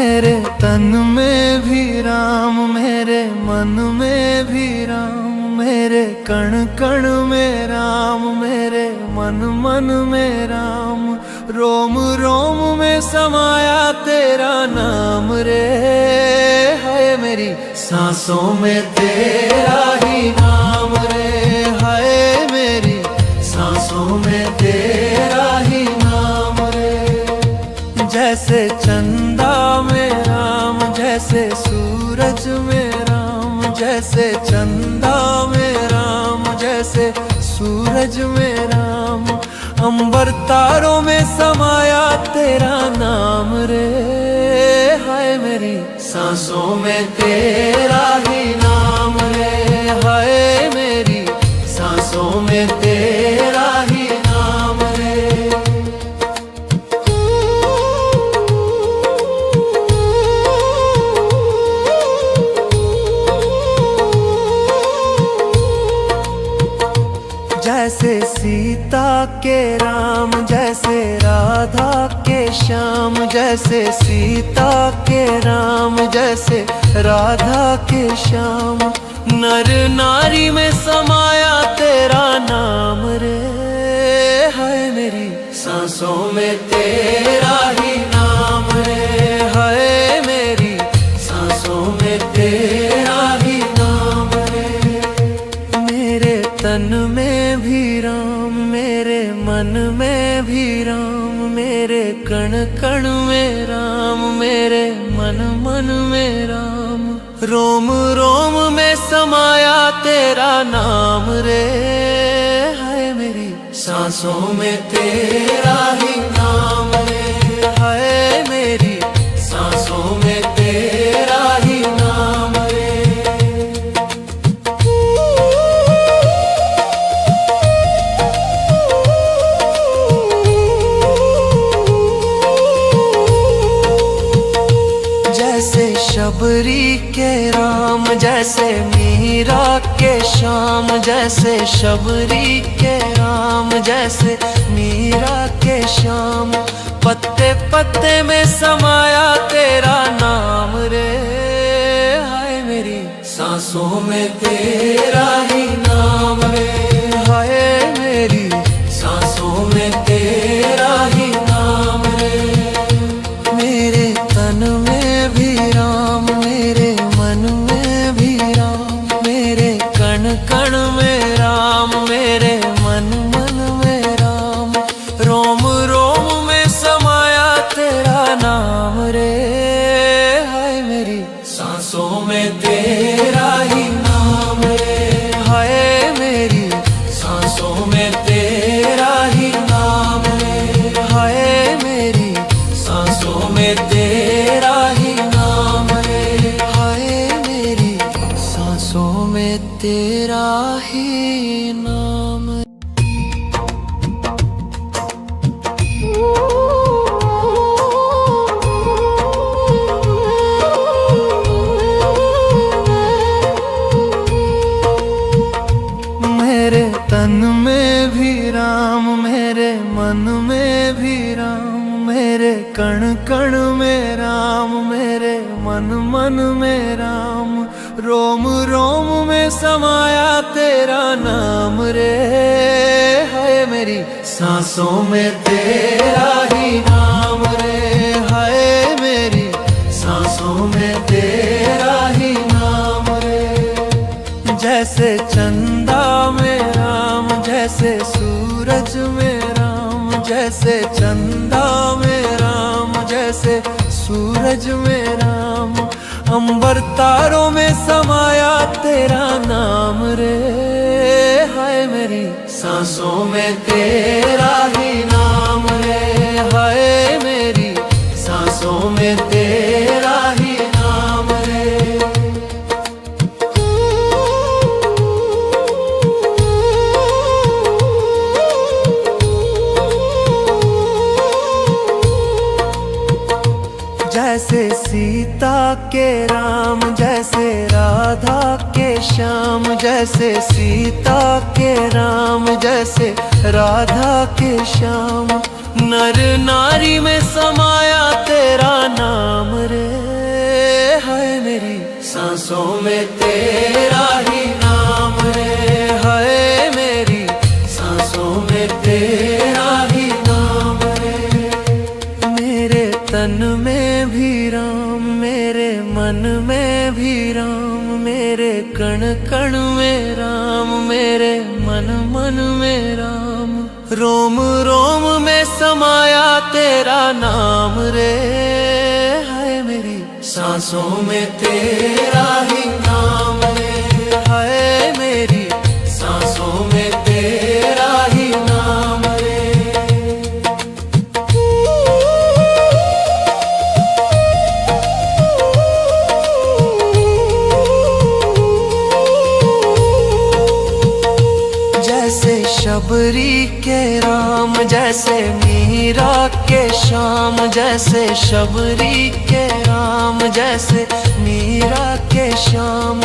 मेरे तन में भी राम, मेरे मन में भी राम, मेरे कण कण में राम, मेरे मन मन में राम, रोम रोम में समाया तेरा नाम रे। है मेरी सांसों में तेरा ही नाम रे, है मेरी सांसों में तेरा ही नाम रे। जैसे चंदा में राम, जैसे सूरज में राम, जैसे चंदा में राम, जैसे सूरज में राम, अंबर तारों में समाया तेरा नाम रे। हाय मेरी सांसों में तेरा ही नाम रे, हाय मेरी सांसों में तेरा ही नाम रे। जैसे सीता के राम, जैसे राधा के श्याम, जैसे सीता के राम, जैसे राधा के श्याम, नर नारी में समाया तेरा नाम रे। है मेरी सांसों में तेरा ही नाम रे, है मेरी सांसों में तेरा ही नाम रे। मेरे तन में भी राम, मेरे मन में भी राम, मेरे कण कण में राम, मेरे मन मन में राम, रोम रोम में समाया तेरा नाम रे। है मेरी सांसों में तेरा ही नाम रे, है मेरी सांसों में तेरा ही नाम रे। जैसे शबरी के राम, जैसे मीरा के श्याम, जैसे शबरी के राम, जैसे मीरा के श्याम, पत्ते पत्ते में समाया तेरा नाम रे। हाय मेरी सांसों में तेरा ही नाम रे, हाय मेरी सांसों में तेरा ही नाम रे। मेरे तन में भी राम, मेरे मन में भी राम, मेरे कण कण में राम, मेरे मन मन में राम, रोम रोम में समाया तेरा नाम रे। हाय मेरी सांसों में तेरा ही नाम रे, हाय मेरी सांसों में तेरा ही नाम रे, हाय मेरी सांसों में तेरा ही नाम रे, हाय मेरी सांसों में तेरा ही नाम। मेरे तन में भी राम, मेरे मन में भी राम, मेरे कण कण में राम, मेरे मन मन में राम, रोम रोम में समाया तेरा नाम रे। है मेरी सांसों में तेरा ही नाम रे, है मेरी सांसों में तेरा ही नाम रे। जैसे चंदा में राम, जैसे सूरज में राम, जैसे चंदा में राम, जैसे सूरज में राम, अंबर तारों में समाया तेरा नाम रे। हाय मेरी सांसों में तेरा ही नाम रे, हाय मेरी सांसों में तेरा ही नाम रे। जैसे सीता के राम, जैसे राधा के श्याम, जैसे सीता के राम, जैसे राधा के श्याम, नर नारी में समाया तेरा नाम रे। हाय मेरी सांसों में तेरा ही नाम रे। हाय मेरी सांसों में तेरा ही नाम रे। मेरे तन में भी राम, मेरे मन में भी राम, मेरे कण कण में राम, मेरे मन मन में राम। रोम रोम में समाया तेरा नाम रे। हाय मेरी सांसों में तेरा ही नाम रे। हाय मेरी सांसों में तेरा ही नाम रे। जैसे शबरी के राम, जैसे मीरा के श्याम, जैसे शबरी के राम, जैसे मीरा के श्याम।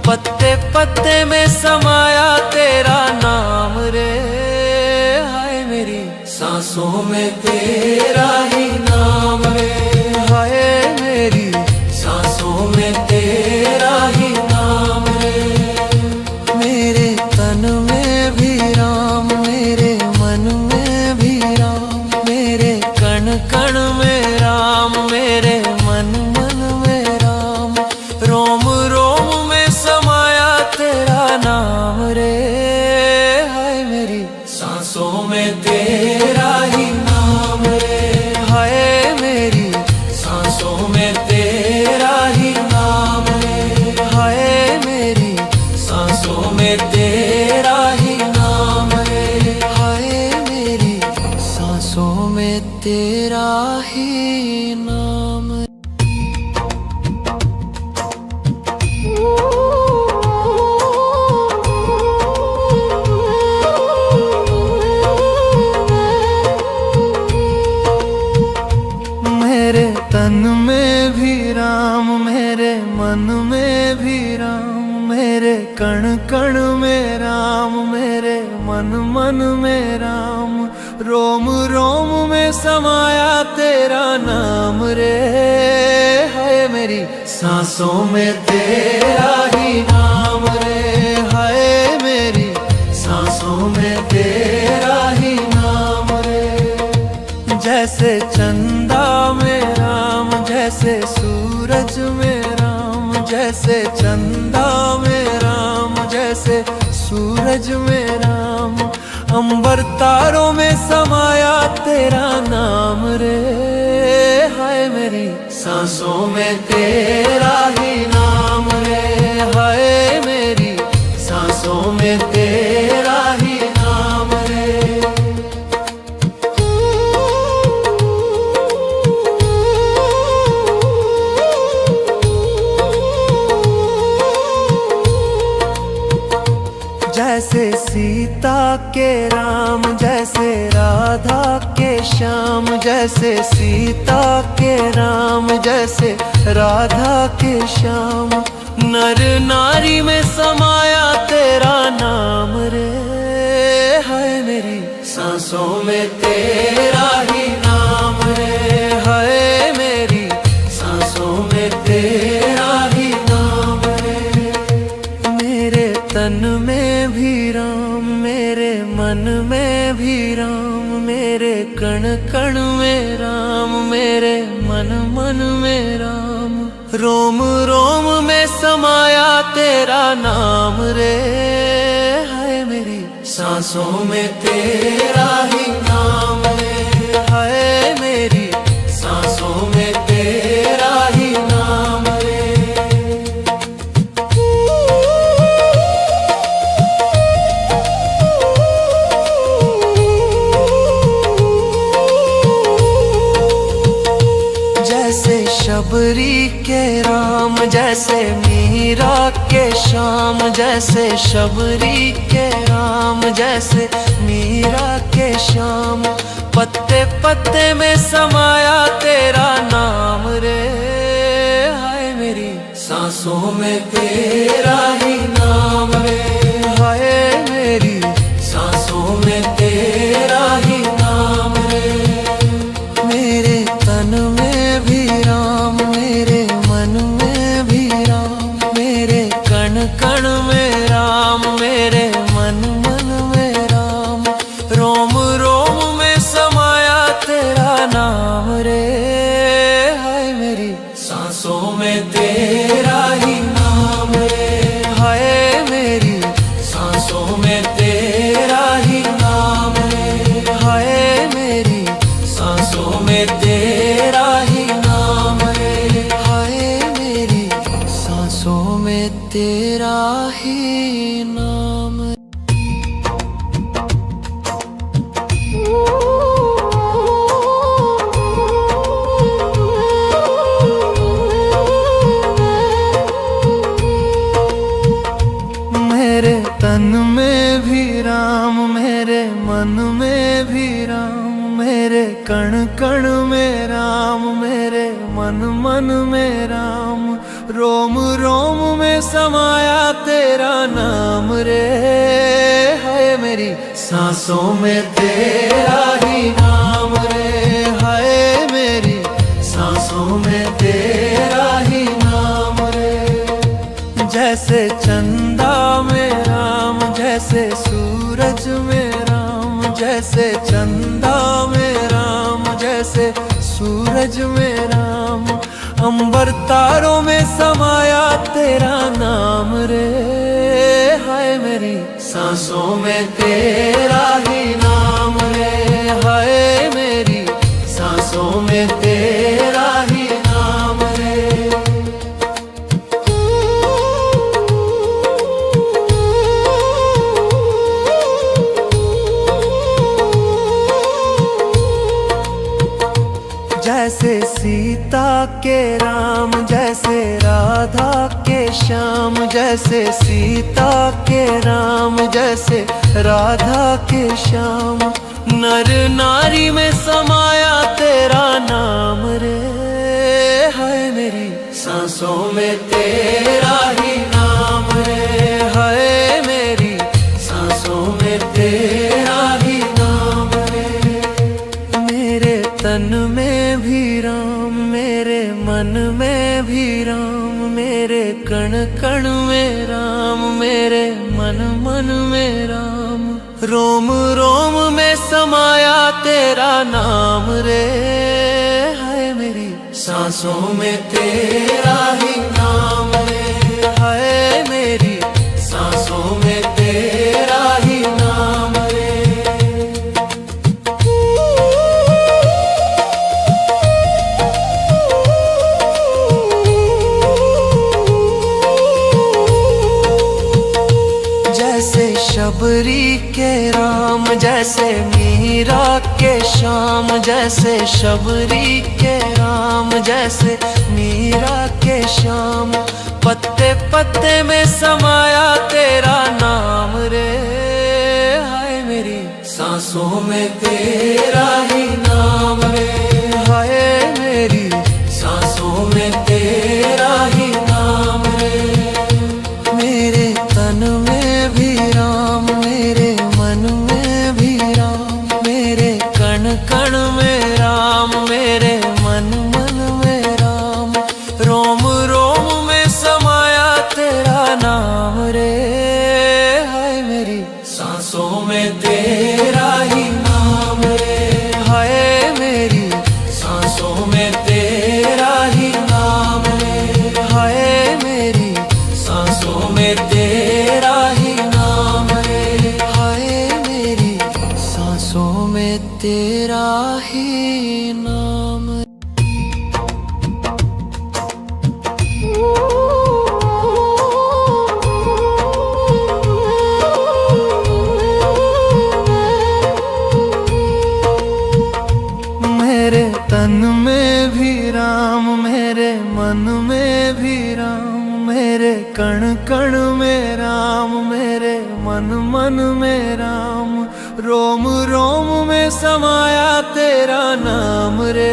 पत्ते पत्ते में समाया तेरा नाम रे। हाय मेरी सांसों में तेरा ही नाम रे। हाय मेरी सांसों में तेरा ही नाम रे। मेरे तन में भी राम, मेरे मन में भी राम, मेरे कण कण में राम, मेरे मन मन में राम। रोम रोम में समाया तेरा नाम रे। हाय मेरी सांसों में तेरा ही नाम रे। हाय मेरी सांसों में तेरा ही नाम रे। हाय मेरी सांसों में तेरा ही नाम रे। हाय मेरी सांसों में तेरा ही नाम। मेरे तन में भी राम, मेरे मन में भी राम, मेरे कण कण में राम, मेरे मन मन में राम। रोम रोम में समाया तेरा नाम रे। हाय मेरी सांसों में तेरा ही नाम रे। हाय मेरी सांसों में तेरा ही नाम रे। जैसे चंदा में राम, जैसे सूरज में राम, जैसे चंदा में राम, जैसे सूरज में राम। अंबर तारों में समाया तेरा नाम रे। हाय मेरी सांसों में तेरा ही नाम रे। हाय मेरी सांसों में तेरा ही नाम रे। जैसे सीता के राम, जैसे राधा के श्याम, जैसे सीता के राम, जैसे राधा के श्याम। नर नारी में समाया तेरा नाम रे। हाय मेरी सांसों में तेरा ही नाम रे। हाय मेरी सांसों में तेरा ही नाम रे। मेरे तन में भी राम, मेरे मन में भी राम, मेरे कण कण में राम, मेरे मन मन में राम। रोम रोम में समाया तेरा नाम रे। हाय मेरी सांसों में तेरा ही नाम रे। हाय मेरी सांसों में तेरा ही नाम रे। जैसे शबरी के राम, जैसे मीरा के श्याम, जैसे शबरी के राम, जैसे मीरा के श्याम। पत्ते पत्ते में समाया तेरा नाम रे। हाय मेरी सांसों में तेरा ही नाम रे। हाय मेरी सांसों में तेरा ही नाम रे। में तेरा ही नाम है, हाय मेरी सांसों में तेरा ही नाम है, हाय मेरी सांसों में तेरा ही नाम है, हाय मेरी सांसों में तेरा ही नाम है। मेरे तन में भी राम, मेरे मन में भी राम, मेरे कण कण में राम, मेरे मन मन में राम, रोम रोम में समाया तेरा नाम रे, हाय मेरी सांसों में तेरा ही नाम रे, हाय मेरी सांसों में तेरा ही नाम रे। जैसे चंदा में राम, जैसे सूरज में राम, जैसे चंदा में राम, जैसे सूरज में राम, अंबर तारों में समाया तेरा नाम रे, हाय मेरी सांसों में तेरा ही नाम रे, हाय मेरी सांसों में तेरा ही नाम रे। जैसे सीता के राम, जैसे राधा के श्याम, जैसे सीता के राम, जैसे राधा के श्याम, नर नारी में समाया तेरा नाम रे, हाय मेरी सांसों में तेरा ही नाम रे, हाय मेरी सांसों में तेरा ही नाम रे। मेरे तन में भी राम, मेरे मन में भी राम, मेरे कण कण में राम, मेरे मन मन में राम, रोम रोम में समाया तेरा नाम रे, हाय मेरी सांसों में तेरा ही नाम रे, हाय मेरी सांसों में तेरा ही नाम रे। जैसे शबरी के राम, जैसे मीरा के श्याम, जैसे शबरी के राम, जैसे मीरा के श्याम, पत्ते पत्ते में समाया तेरा नाम रे, हाय मेरी सांसों में तेरा ही नाम रे, हाय मेरी सांसों में तेरा ही नाम रे। मेरे तन में भी राम, मेरे मन में भी राम, मेरे कण कण में राम, मेरे मन मन में राम, रोम रोम में समाया तेरा नाम रे, हाय मेरी सांसों में तेरा ही नाम रे, हाय मेरी सांसों में तेरा ही नाम रे, हाय मेरी सांसों में तेरा ही नाम रे, हाय मेरी सांसों में तेरा ही नाम। मेरे तन में भी राम, मेरे मन में भी राम, मेरे कण कण में राम, मेरे मन मन में राम, रोम रोम में समाया तेरा नाम रे,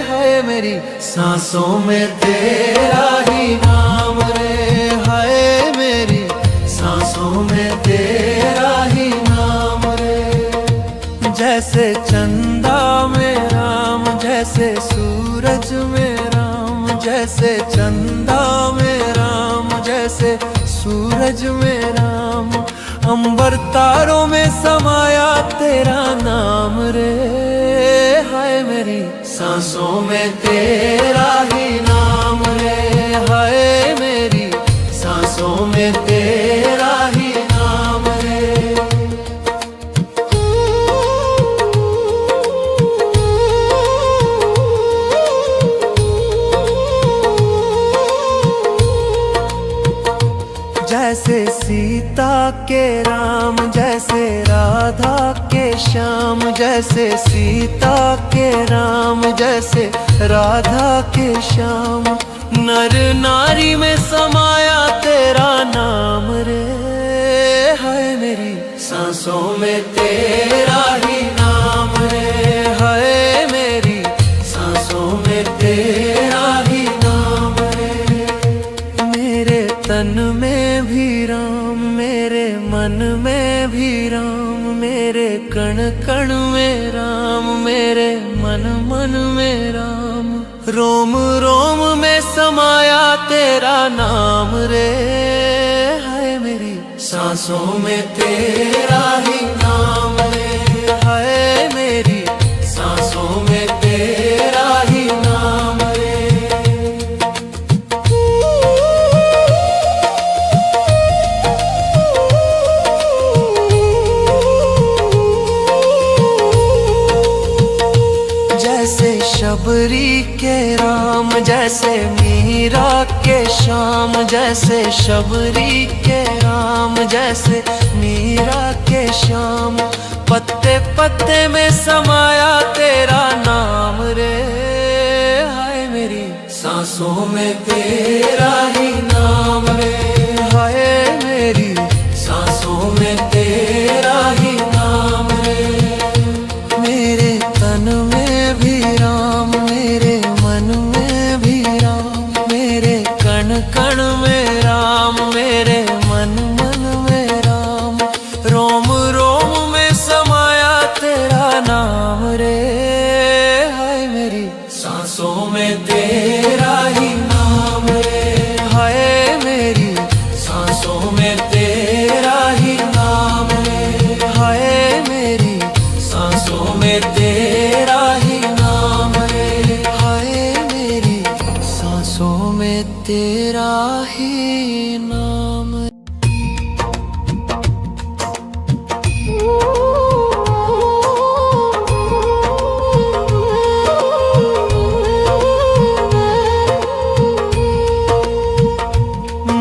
हाय मेरी सांसों में तेरा ही नाम रे, हाय मेरी सांसों में तेरा ही नाम रे। जैसे चंदा में राम, जैसे सूरज में राम, जैसे चंदा में राम, जैसे सूरज में राम, अंबर तारों में समाया तेरा नाम रे, हाय मेरी सांसों में तेरा ही नाम रे, हाय मेरी सांसों में तेरा ही नाम रे। जैसे सीता के राम, जैसे राधा के श्याम, जैसे सीता के राम, जैसे राधा के श्याम, नर नारी में समाया तेरा नाम रे, हाय मेरी सांसों में तेरा ही नाम रे, हाय मेरी सांसों में तेरा ही नाम रे। मेरे तन में भी राम, मेरे मन में भी राम, मेरे कण कण में राम, मेरे मन मन में राम, रोम रोम में समाया तेरा नाम रे, हाय मेरी सांसों में तेरा ही नाम रे, हाय मेरी सांसों में तेरा ही नाम रे। जैसे शबरी के राम, जैसे मीरा के श्याम, जैसे शबरी के राम, जैसे मीरा के श्याम, पत्ते पत्ते में समाया तेरा नाम रे, हाय मेरी सांसों में तेरा ही नाम रे, हाय मेरी सांसों में तेरा ही नाम रे। मेरे तन में भी राम, मेरे मन में भी राम, मेरे कण कण में राम, मेरे मन मन में राम, रोम रोम में समाया तेरा नाम रे, हाय मेरी सांसों में तेरा ही नाम रे, हाय मेरी सांसों में तेरा ही नाम रे, हाय मेरी सांसों में तेरा ही नाम रे, हाय मेरी सांसों में तेरा ही नाम रे।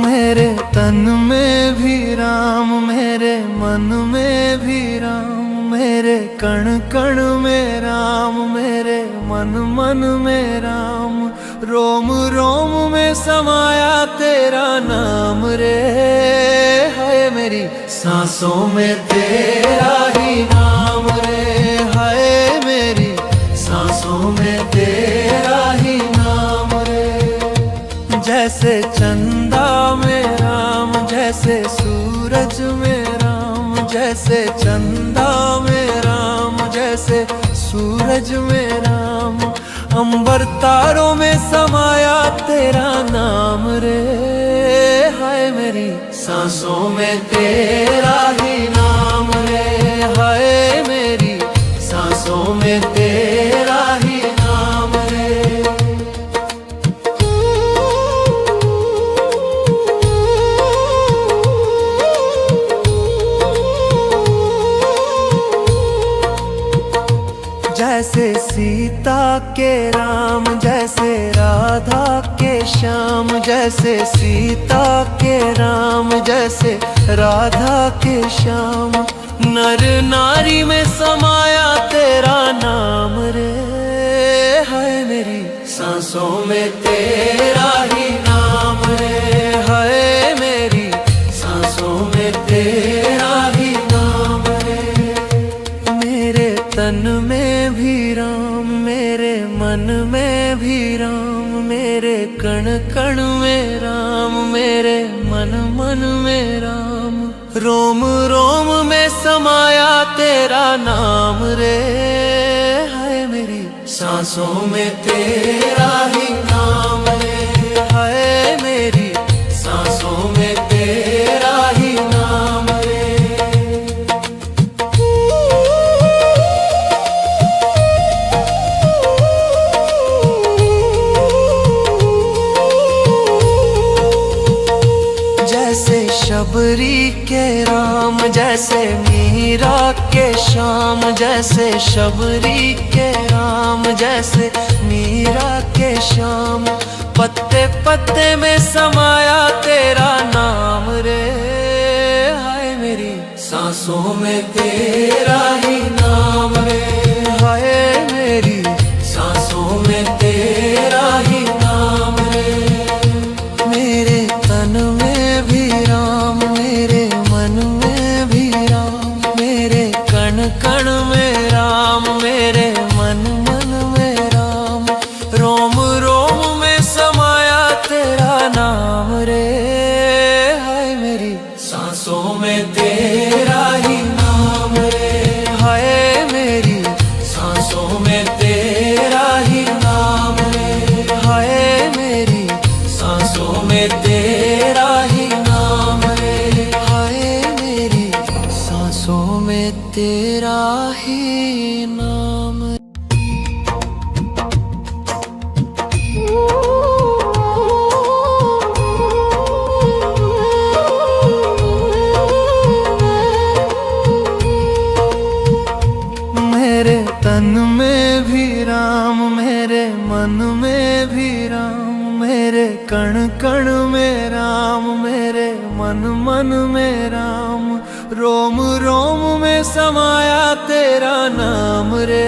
मेरे तन में भी राम, मेरे मन में भी राम, मेरे कण कण में राम, मेरे मन मन में राम, रोम रोम में समाया तेरा नाम रे, हाय मेरी सांसों में तेरा ही नाम रे, हाय मेरी सांसों में तेरा ही नाम रे। जैसे चंदा में राम, जैसे सूरज में राम, जैसे चंदा में राम, जैसे सूरज में राम, अंबर तारों में समाया तेरा नाम रे, हाय मेरी सांसों में तेरा ही नाम रे, हाय मेरी सांसों में तेरा ही नाम रे। जैसे सीता के राम, जैसे राधा के श्याम, जैसे सीता के राम, जैसे राधा के श्याम, नर नारी में समाया तेरा नाम रे, हाय मेरी सांसों में तेरा ही नाम रे, हाय मेरी सांसों में तेरा ही नाम रे। मेरे तन में भी राम, मेरे मन में भी राम, मेरे कण कण में राम, मेरे मन मन में राम, रोम रोम में समाया तेरा नाम रे, हाय मेरी सांसों में तेरा ही नाम रे, हाय मेरी सांसों में तेरा ही नाम रे। शबरी के राम, जैसे मीरा के श्याम, जैसे शबरी के राम, जैसे मीरा के श्याम। पत्ते पत्ते में समाया तेरा नाम रे, हाय मेरी सांसों में तेरा ही नाम रे, हाय मेरी सांसों में तेरा ही नाम रे। मेरे तन में भी राम, मेरे मन में भी राम, मेरे कण कण में राम, मेरे मन मन में राम। रोम रोम में समाया तेरा नाम रे, हाय मेरी सांसों में तेरा ही नाम रे, हाय मेरी सांसों में तेरा ही नाम रे, हाय मेरी सांसों में तेरा ही नाम रे, हाय मेरी सांसों में तेरा ही नाम। मेरे तन में भी राम, मेरे मन में भी राम, मेरे कण कण में राम, मेरे मन मन में राम। रोम रोम में समाया तेरा नाम रे,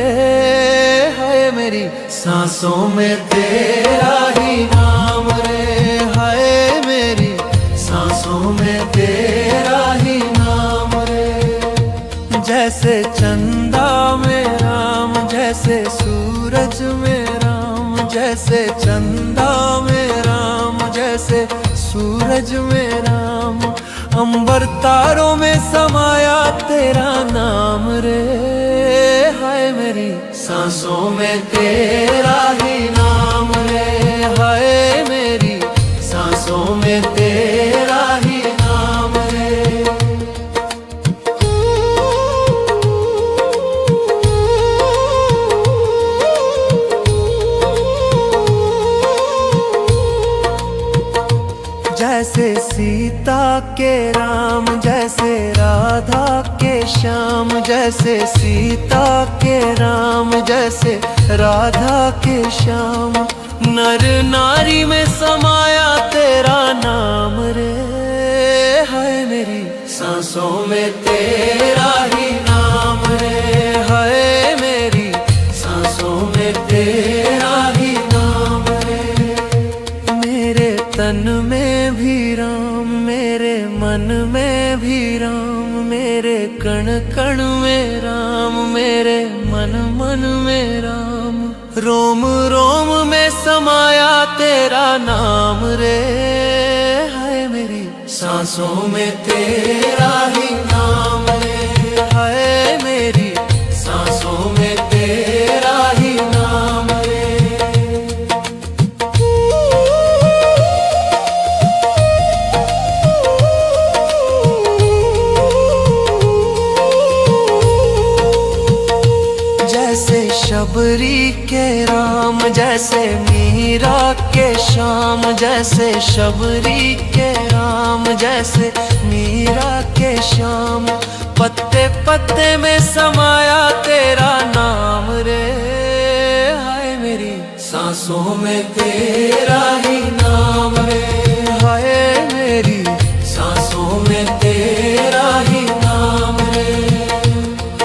हाय मेरी सांसों में तेरा ही नाम रे, हाय मेरी सांसों में तेरा ही नाम रे। जैसे चंदा में राम, जैसे सूरज में राम, जैसे चंदा में राम, जैसे सूरज में राम। अंबर तारों में समाया तेरा नाम रे, हाय मेरी सांसों में तेरा ही नाम रे, हाय मेरी सांसों में तेरा ही नाम रे। जैसे सीता के राम, जैसे राधा के श्याम, जैसे सीता के राम, जैसे राधा के श्याम। नर नारी में समाया तेरा नाम रे, हाय मेरी सांसों में तेरा ही नाम रे, हाय मेरी सांसों में तेरा ही नाम रे। मेरे तन में भी राम, मेरे मन में भी राम, मेरे कण कण में राम, मेरे मन मन में राम। रोम रोम में समाया तेरा नाम रे, हाय मेरी सांसों में तेरा ही नाम रे, हाय मेरी सांसों में तेरा ही नाम रे। जैसे शबरी के राम, जैसे मीरा के श्याम, जैसे शबरी के राम, जैसे मीरा के श्याम। पत्ते पत्ते में समाया तेरा नाम रे, हाय मेरी सांसों में तेरा ही नाम रे, हाय मेरी सांसों में तेरा ही नाम रे।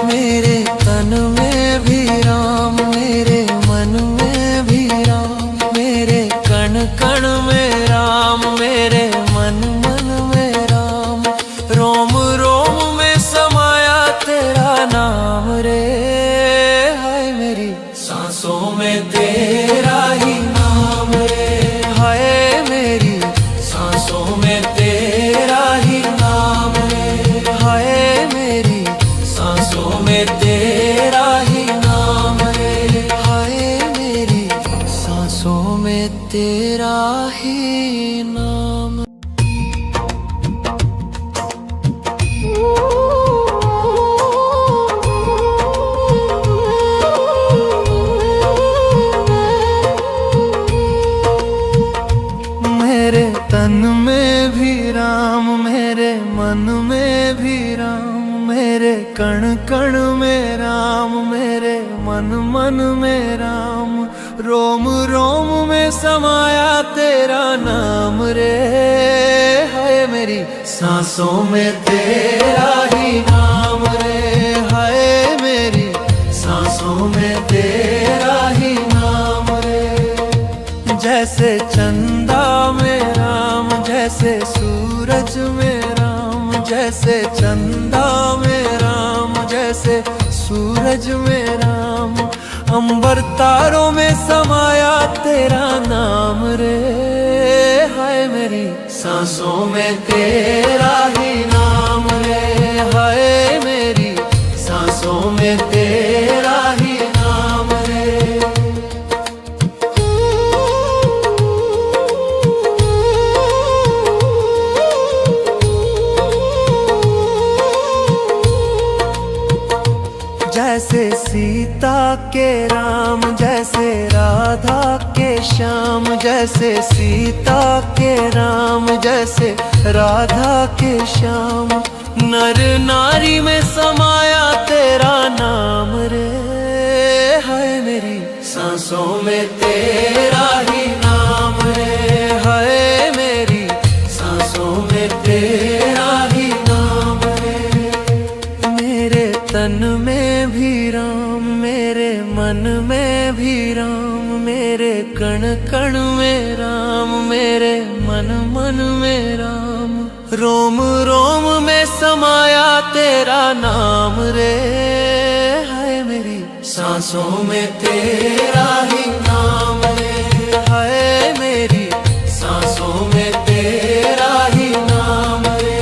मेरे तन में भी राम, मेरे मन में भी राम, मेरे कण कण में राम, मेरे मन मन में राम। रोम रोम में समाया तेरा नाम रे, हाय मेरी सांसों में तेरा ही नाम रे, हाय मेरी सांसों में तेरा ही नाम रे, हाय मेरी सांसों में तेरा ही नाम रे, हाय मेरी सांसों में तेरा ही नाम। मेरे तन में भी राम, मेरे मन में भी राम, मेरे कण कण में राम, मेरे मन मन में राम, रोम रोम में समाया तेरा नाम रे। हाय मेरी सांसों में तेरा ही नाम रे, हाय मेरी सांसों में तेरा ही नाम रे। जैसे चंदा में राम, जैसे सूरज में राम, जैसे चंदा में राम, जैसे सूरज में राम, अंबर तारों में समाया तेरा नाम रे। हाय मेरी सांसों में तेरा ही नाम रे, हाय मेरी सांसों में तेरा ही नाम रे। जैसे सीता के राम, जैसे राधा के श्याम, जैसे सीता के राम, जैसे राधा के श्याम, नर नारी में समाया तेरा नाम रे। हाय मेरी सांसों में तेरा ही नाम रे, हाय मेरी सांसों में तेरा ही नाम रे। मेरे तन में भी राम, मेरे मन में भी राम, मेरे कण कण में राम, मेरे मन मन में राम, रोम रोम में समाया तेरा नाम रे। हाय मेरी सांसों में तेरा ही नाम रे, हाय मेरी सांसों में तेरा ही नाम रे।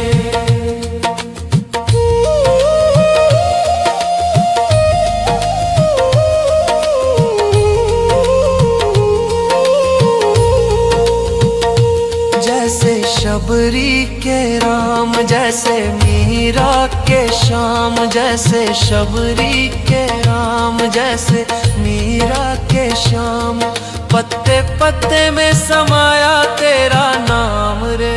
जैसे शबरी के राम, जैसे मीरा के श्याम, जैसे शबरी के राम, जैसे मीरा के श्याम, पत्ते पत्ते में समाया तेरा नाम रे।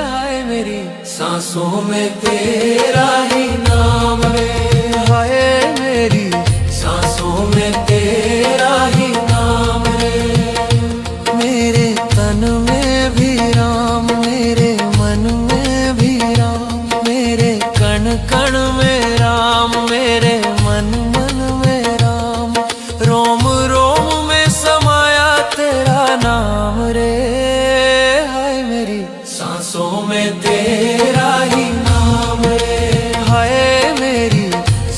हाय मेरी सांसों में तेरा ही नाम रे, हाय मेरी सांसों में तेरा ही नाम रे। मेरे तन में भी राम, मेरे मन में भी राम, मेरे कण कण में राम, मेरे मन मन में राम, रोम रोम में समाया तेरा नाम रे। हाय मेरी सांसों में तेरा ही नाम रे, हाय मेरी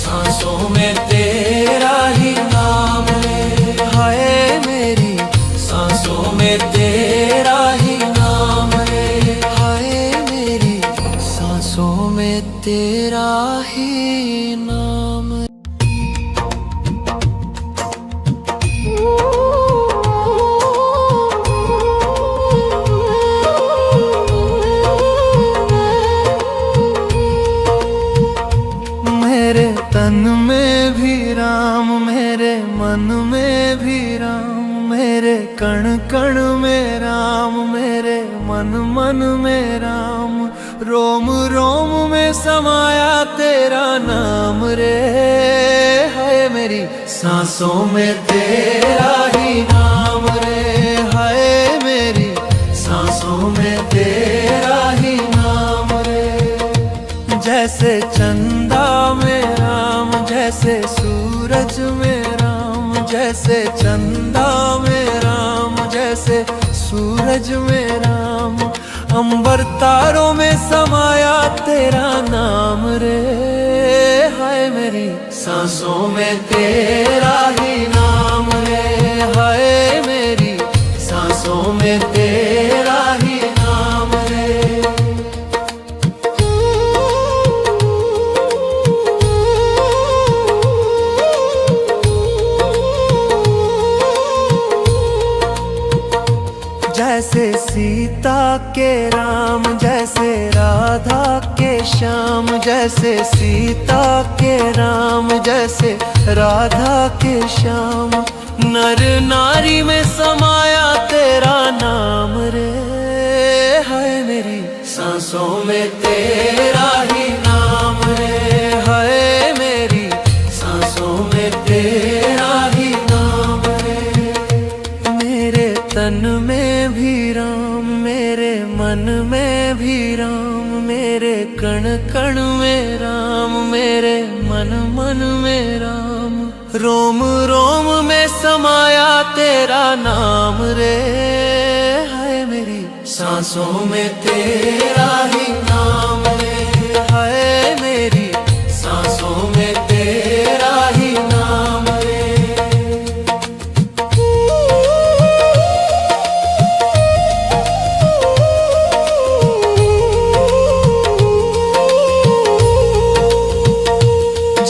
सांसों में तेरा ही नाम रे, हाय मेरी सांसों में तेरा ही नाम रे, हाय मेरी सांसों में तेरा ही नाम। मेरे तन में भी राम, मेरे मन में भी राम, मेरे कण कण में राम, मेरे मन मन में राम, रोम रोम में समाया तेरा नाम रे। हाय मेरी सांसों में तेरा ही नाम रे, हाय मेरी सांसों में तेरा ही नाम रे। जैसे चंदा में राम, जैसे सूरज में राम, जैसे चंदा में राम, जैसे सूरज में राम, अंबर तारों में समाया तेरा नाम रे। हाय मेरी सांसों में तेरा ही नाम रे, हाय मेरी सांसों में तेरा ही नाम रे। जैसे सीता के राम, जैसे राधा के श्याम, जैसे सीता के राम, जैसे राधा के श्याम, नर नारी में समाया तेरा नाम रे। हाय मेरी सांसों में तेरा ही नाम है, हाय मेरी सांसों में तेरा ही नाम है। मेरे तन में भी राम, मेरे मन में भी राम, मेरे कण कण में राम, मेरे मन मन में राम। रोम रोम में समाया तेरा नाम रे, हाय मेरी सांसों में तेरा ही नाम रे, हाय मेरी सांसों में तेरा ही नाम रे।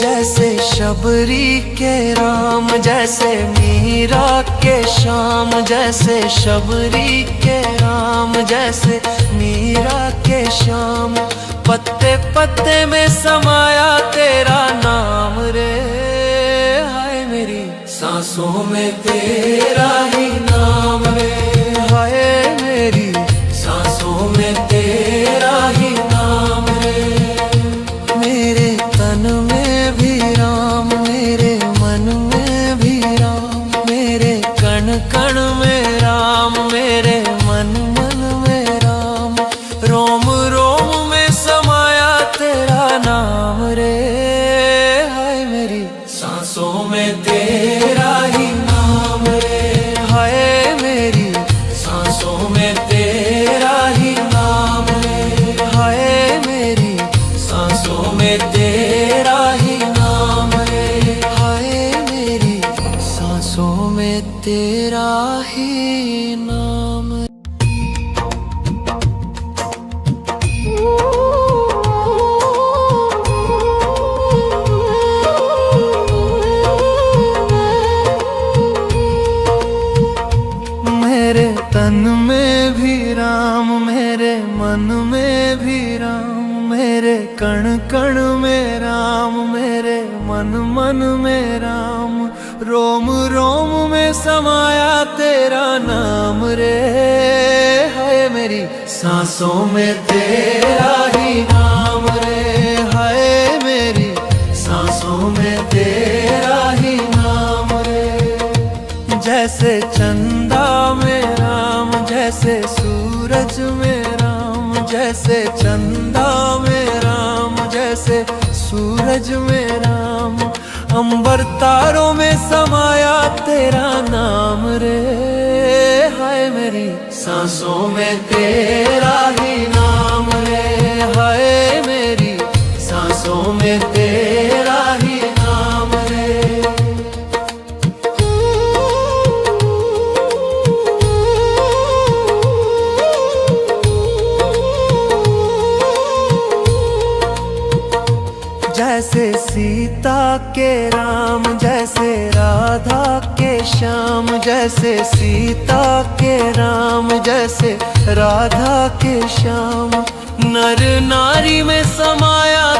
जैसे शबरी के राम, जैसे मीरा के श्याम, जैसे शबरी के राम, जैसे मीरा के श्याम। पत्ते पत्ते में समाया तेरा नाम रे, हाय मेरी सांसों में तेरा ही नाम रे, हाय मेरी सांसों में तेरा ही नाम रे। मेरे तन में भी राम, मेरे मन में भी राम, मेरे कण कण में राम, मेरे मन मन में राम। रोम रोम में समाया तेरा नाम रे, हाय मेरी सांसों में तेरा ही नाम रे, हाय मेरी सांसों में तेरा ही नाम रे, हाय मेरी सांसों में तेरा ही नाम रे, हाय मेरी सांसों में तेरा ही नाम। मेरे तन में भी राम, मेरे मन में भी राम, मेरे कण कण में राम, मेरे मन मन में राम। रोम रोम में समाया तेरा नाम रे, हाय मेरी सांसों में तेरा ही नाम रे, हाय मेरी सांसों में तेरा ही नाम रे। जैसे चंदा में राम, जैसे सूरज में राम, जैसे चंदा में राम, जैसे सूरज में राम। अंबर तारों में समाया तेरा नाम रे, हाय मेरी सांसों में तेरा ही नाम रे, हाय मेरी सांसों में तेरा ही नाम रे। जैसे सीता के राम, जैसे राधा के श्याम, जैसे सीता के राम, जैसे राधा के श्याम। नर नारी में समाया